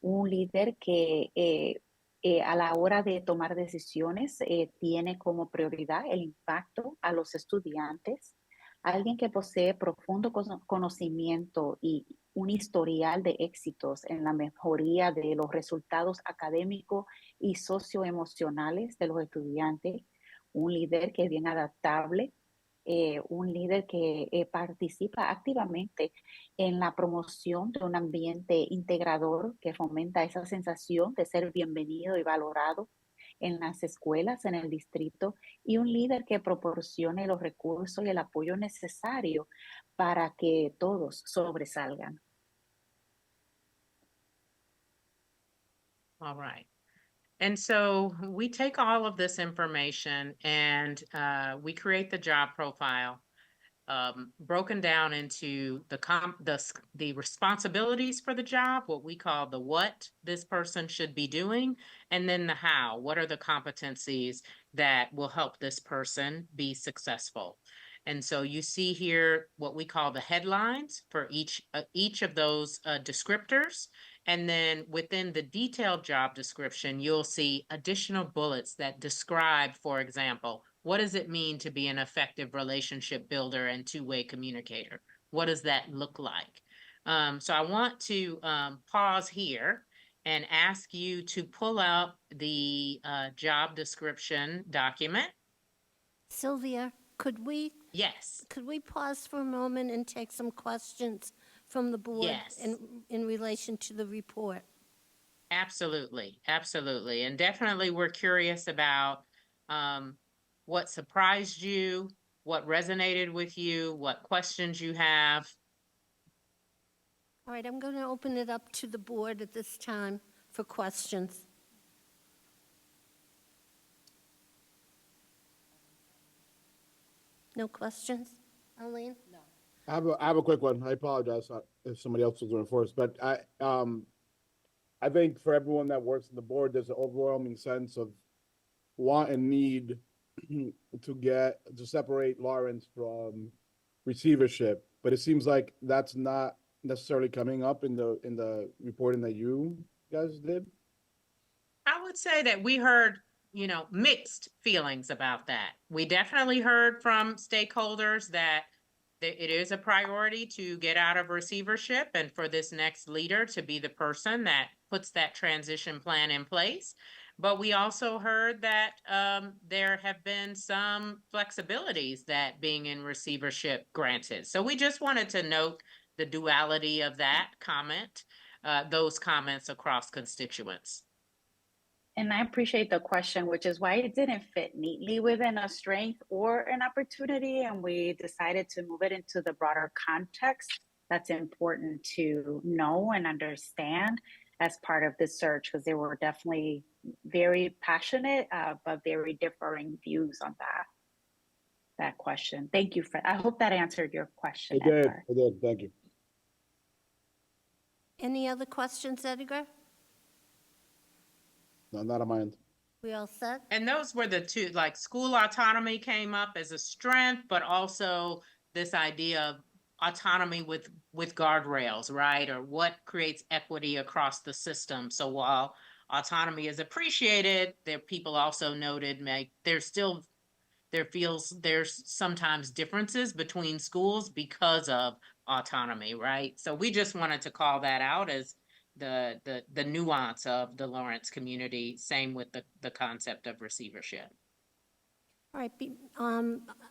Un líder que a la hora de tomar decisiones tiene como prioridad el impacto a los estudiantes. Alguien que posee profundo conocimiento y un historial de éxitos en la mejoría de los resultados académicos y socioemocionales de los estudiantes. Un líder que es bien adaptable, un líder que participa activamente en la promoción de un ambiente integrador que fomenta esa sensación de ser bienvenido y valorado en las escuelas, en el distrito, y un líder que proporcione los recursos y el apoyo necesario para que todos sobresalgan. All right. And so we take all of this information and we create the job profile, broken down into the responsibilities for the job, what we call the what this person should be doing, and then the how. What are the competencies that will help this person be successful? And so you see here what we call the headlines for each of those descriptors. And then within the detailed job description, you'll see additional bullets that describe, for example, what does it mean to be an effective relationship builder and two-way communicator? What does that look like? So I want to pause here and ask you to pull out the job description document. Sylvia, Yes. could we pause for a moment and take some questions from the board Yes. in relation to the report? Absolutely, absolutely. And definitely we're curious about what surprised you, what resonated with you, what questions you have. All right, I'm going to open it up to the board at this time for questions. No questions? Arlene? No. I have a quick one. I apologize if somebody else was doing it first, but I think for everyone that works in the board, there's an overwhelming sense of want and need to separate Lawrence from receivership. But it seems like that's not necessarily coming up in the reporting that you guys did. I would say that we heard, mixed feelings about that. We definitely heard from stakeholders that it is a priority to get out of receivership and for this next leader to be the person that puts that transition plan in place. But we also heard that there have been some flexibilities that being in receivership granted. So we just wanted to note the duality of that comment, those comments across constituents. And I appreciate the question, which is why it didn't fit neatly within a strength or an opportunity. And we decided to move it into the broader context that's important to know and understand as part of the search, because there were definitely very passionate, but very differing views on that question. Thank you I hope that answered your question, It did. Edgar. It did. Thank you. Any other questions, Edgar? No, not on my end. We all set? And those were the two, like school autonomy came up as a strength, but also this idea of autonomy with guardrails, right? Or what creates equity across the system. So while autonomy is appreciated, there people also noted there's sometimes differences between schools because of autonomy, right? So we just wanted to call that out as the nuance of the Lawrence community. Same with the concept of receivership. All right,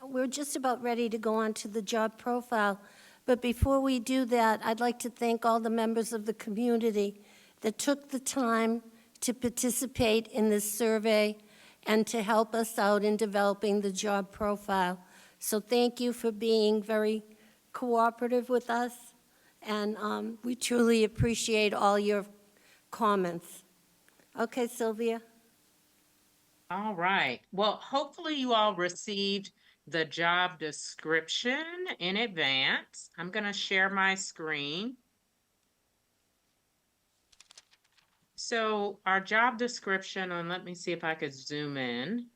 we're just about ready to go on to the job profile. But before we do that, I'd like to thank all the members of the community that took the time to participate in this survey and to help us out in developing the job profile. So thank you for being very cooperative with us, and we truly appreciate all your comments. Okay, Sylvia? All right. Well, hopefully you all received the job description in advance. I'm going to share my screen. So our job description, and let me see if I could zoom in.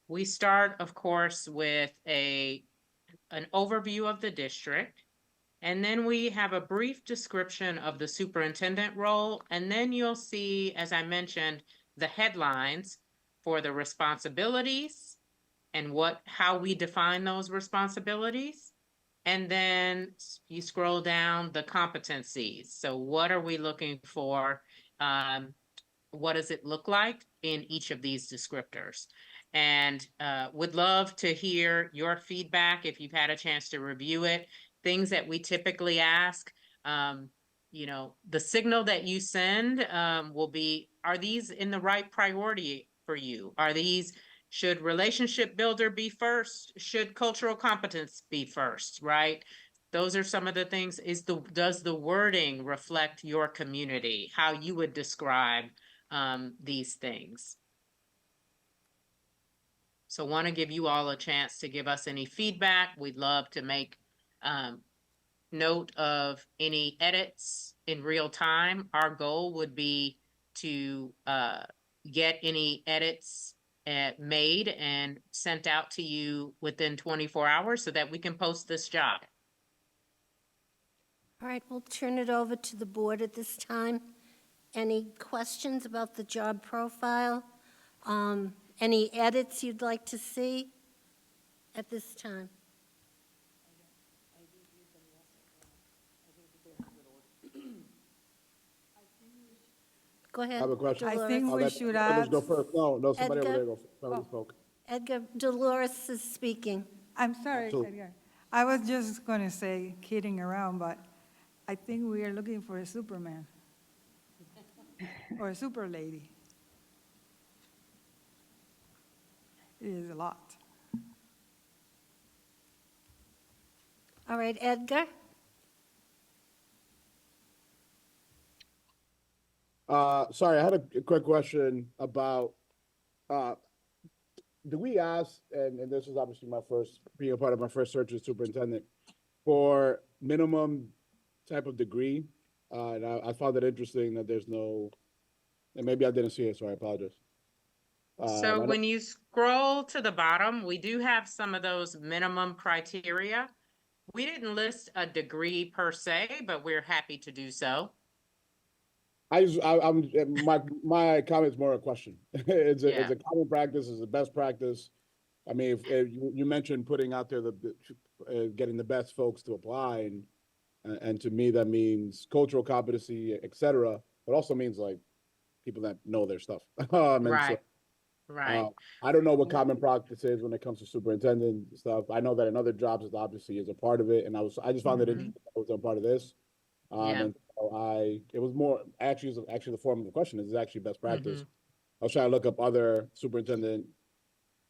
We start, of course, with an overview of the district, and then we have a brief description of the superintendent role, and then you'll see, as I mentioned, the headlines for the responsibilities and how we define those responsibilities. And then you scroll down the competencies. So what are we looking for? What does it look like in each of these descriptors? And would love to hear your feedback if you've had a chance to review it. Things that we typically ask, the signal that you send will be, are these in the right priority for you? Should relationship builder be first? Should cultural competence be first, right? Those are some of the things. Does the wording reflect your community, how you would describe these things? So want to give you all a chance to give us any feedback. We'd love to make note of any edits in real time. Our goal would be to get any edits made and sent out to you within 24 hours so that we can post this job. All right, we'll turn it over to the board at this time. Any questions about the job profile? Any edits you'd like to see at this time? Go ahead. I have a question. I think Dolores. we Let should others ask. go first. No, somebody Edgar? over there go first. Somebody spoke. Edgar, Dolores is speaking. I'm sorry, Absolutely. Edgar. I was just going to say, kidding around, but I think we are looking for a Superman. or a super lady. It is a lot. All right, Edgar? Sorry, I had a quick question about, uh, do we ask, and this is obviously my first, being a part of my first search as superintendent, for minimum type of degree? And I found it interesting that there's no, and maybe I didn't see it, so I apologize. So And I when you scroll to the bottom, we do have some of those minimum criteria. We didn't list a degree per se, but we're happy to do so. I'm my comment's more a question. It's Yeah. a common practice, it's a best practice. I mean, if you mentioned putting out there getting the best folks to apply, and to me that means cultural competency, et cetera, but also means like people that know their stuff. And so Right, right. I don't know what common practice is when it comes to superintendent stuff. I know that in other jobs it obviously is a part of it, and I just found it Mhm. interesting that it was a part of this. Yeah. And so it was more actually, the form of the question is actually best practice. Mhm. I was trying to look up other superintendent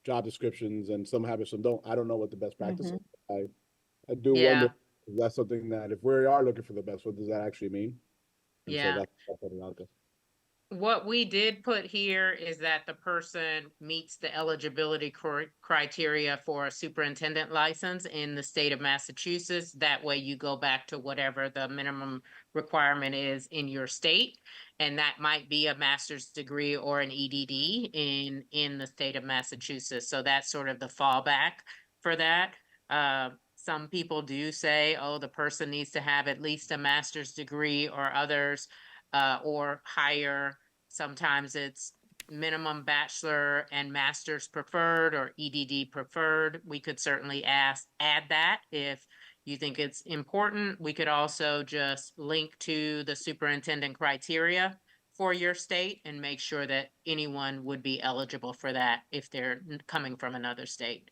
job descriptions, and some have it, some don't. I don't know what the best practice is. I do wonder Yeah, if that's something that if we are looking for the best, what does that actually mean? And so yeah. that's what it out there. What we did put here is that the person meets the eligibility criteria for a superintendent license in the state of Massachusetts. That way you go back to whatever the minimum requirement is in your state. And that might be a master's degree or an EDD in the state of Massachusetts. So that's sort of the fallback for that. Some people do say, oh, the person needs to have at least a master's degree or others or higher. Sometimes it's minimum bachelor and master's preferred or EDD preferred. We could certainly add that if you think it's important. We could also just link to the superintendent criteria for your state and make sure that anyone would be eligible for that if they're coming from another state.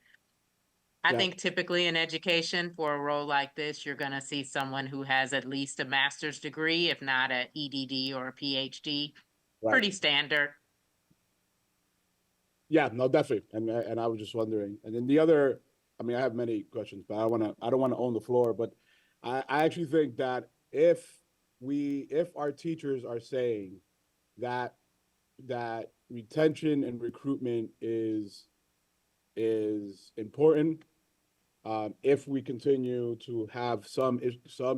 I Yeah, think typically in education for a role like this, you're going to see someone who has at least a master's degree, if not a EDD or a PhD. right. Pretty standard. Yeah, no, definitely. And I was just wondering. And then the other, I mean, I have many questions, but I don't want to own the floor. But I actually think that if our teachers are saying that retention and recruitment is important, if we continue to have some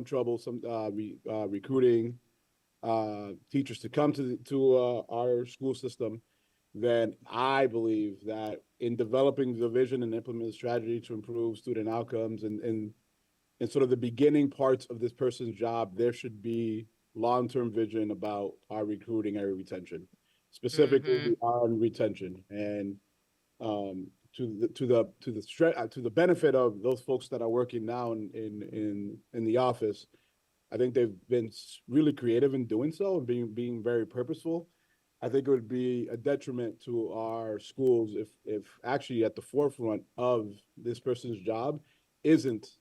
trouble, recruiting teachers to come to our school system, then I believe that in developing the vision and implement strategy to improve student outcomes and in sort of the beginning parts of this person's job, there should be long-term vision about our recruiting and retention, specifically Mm-hmm. on retention. And to the benefit of those folks that are working now in the office, I think they've been really creative in doing so and being very purposeful. I think it would be a detriment to our schools if actually at the forefront of this person's job isn't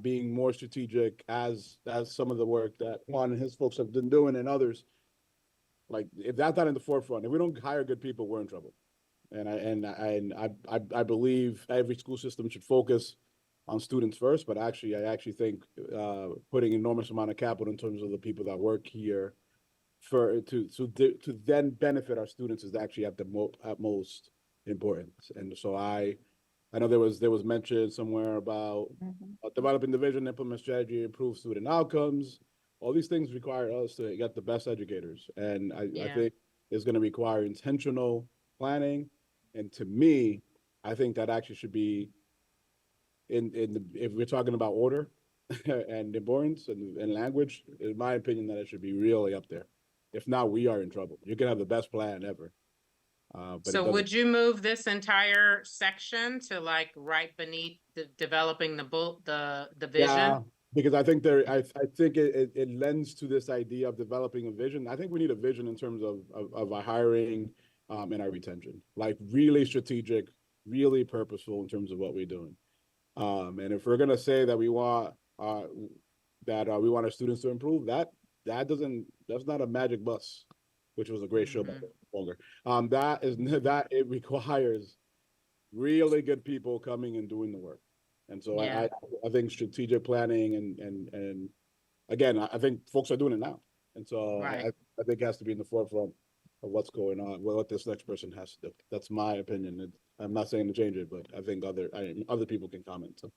being more strategic as some of the work that Juan and his folks have been doing and others. Like if that's not in the forefront, if we don't hire good people, we're in trouble. And I believe every school system should focus on students first, but actually I actually think putting enormous amount of capital in terms of the people that work here to then benefit our students is actually at most important. And so I know there was mention somewhere about developing the vision, implement strategy, improve student outcomes. All these things require us to get the best educators, and I Yeah. think it's going to require intentional planning. And to me, I think that actually should be if we're talking about order and importance and language, in my opinion, that it should be really up there. If not, we are in trouble. You can have the best plan ever, but it So doesn't. would you move this entire section to like right beneath the developing the Yeah, vision? because I think it lends to this idea of developing a vision. I think we need a vision in terms of our hiring, and our retention, like really strategic, really purposeful in terms of what we're doing. And if we're gonna say that we want our students to improve, that's not a magic bus. which was a great show by Mhm. longer. That is that it requires really good people coming and doing the work. And so Yeah. I think strategic planning and again, I think folks are doing it now. And so Right. I think it has to be in the forefront of what's going on, what this next person has to do. That's my opinion. I'm not saying to change it, but I think other people can comment. So.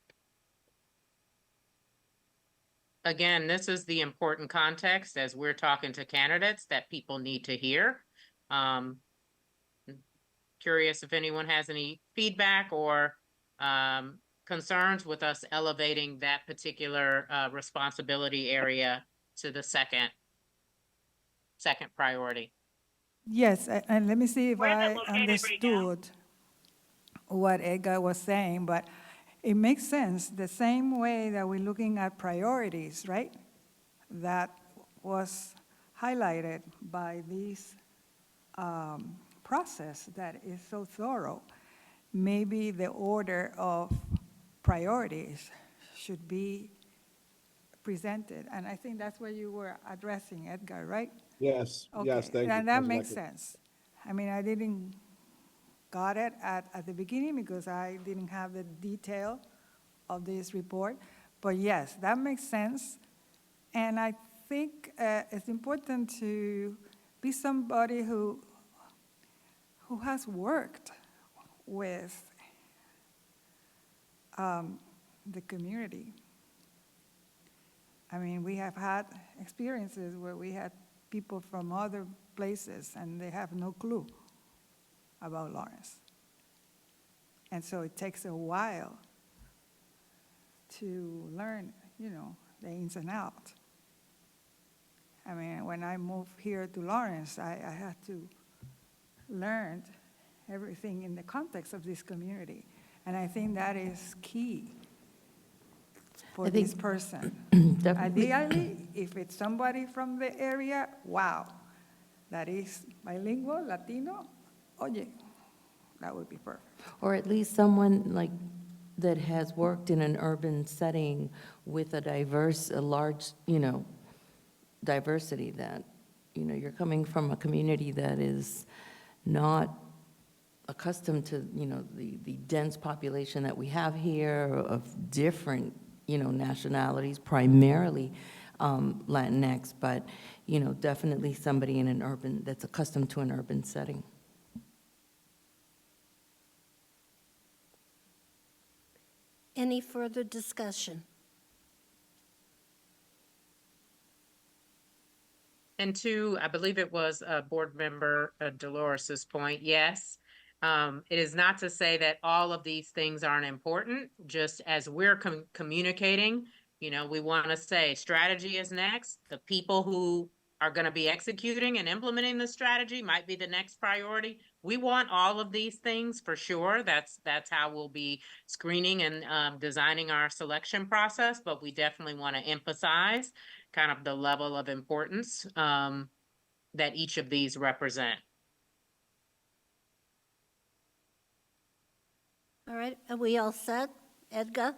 Again, this is the important context as we're talking to candidates that people need to hear. Um, Curious if anyone has any feedback or concerns with us elevating that particular responsibility area to the second priority. Yes, and let me see if I understood what Edgar was saying, but it makes sense, the same way that we're looking at priorities, right? That was highlighted by this process that is so thorough. Maybe the order of priorities should be presented, and I think that's what you were addressing, Edgar, right? Yes, yes, Okay, thank you. and that That's makes exactly- sense. I mean, I didn't got it at the beginning because I didn't have the detail of this report, but yes, that makes sense. And I think it's important to be somebody who has worked with the community. I mean, we have had experiences where we had people from other places and they have no clue about Lawrence. And so it takes a while to learn, you know, the ins and outs. I mean, when I moved here to Lawrence, I had to learn everything in the context of this community. And I think that is key for I think- this person. Definitely. Ideally, if it's somebody from the area, wow, that is bilingual, Latino, oye, that would be perfect. Or at least someone like that has worked in an urban setting with a large, diversity that, you're coming from a community that is not accustomed to, the dense population that we have here of different, nationalities, primarily Latinx, but, definitely somebody in that's accustomed to an urban setting. Any further discussion? And two, I believe it was Board Member Dolores's point, yes. It is not to say that all of these things aren't important, just as we're communicating, we want to say strategy is next. The people who are going to be executing and implementing the strategy might be the next priority. We want all of these things for sure. That's how we'll be screening and designing our selection process, but we definitely want to emphasize kind of the level of importance that each of these represent. All right, are we all set? Edgar?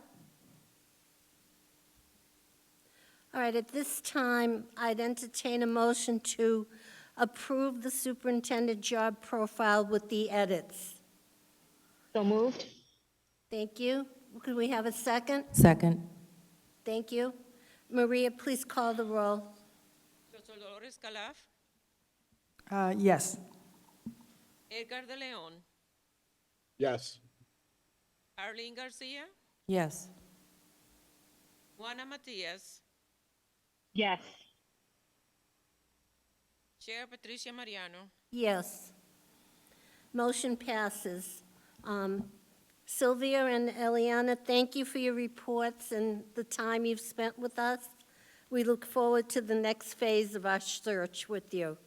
All right, at this time, I'd entertain a motion to approve the superintendent job profile with the edits. So moved. Thank you. Could we have a second? Second. Thank you. Maria, please call the roll. Dr. Dolores Calaf, Yes. Edgar de Leon, Yes, Arlene Garcia, Yes. Juana Matias, Yes. Chair Patricia Mariano. Yes. Motion passes. Sylvia and Eliana, thank you for your reports and the time you've spent with us. We look forward to the next phase of our search with you.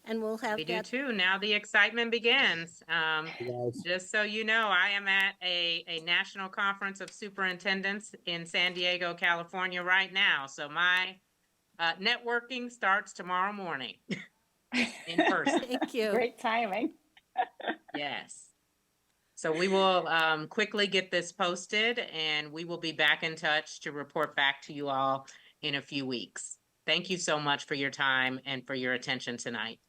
And we'll have We do that. too. Now the excitement begins. yes. Just so you know, I am at a national conference of superintendents in San Diego, California right now. So my networking starts tomorrow morning in person. Thank you. Great timing. Yes. So we will quickly get this posted and we will be back in touch to report back to you all in a few weeks. Thank you so much for your time and for your attention tonight.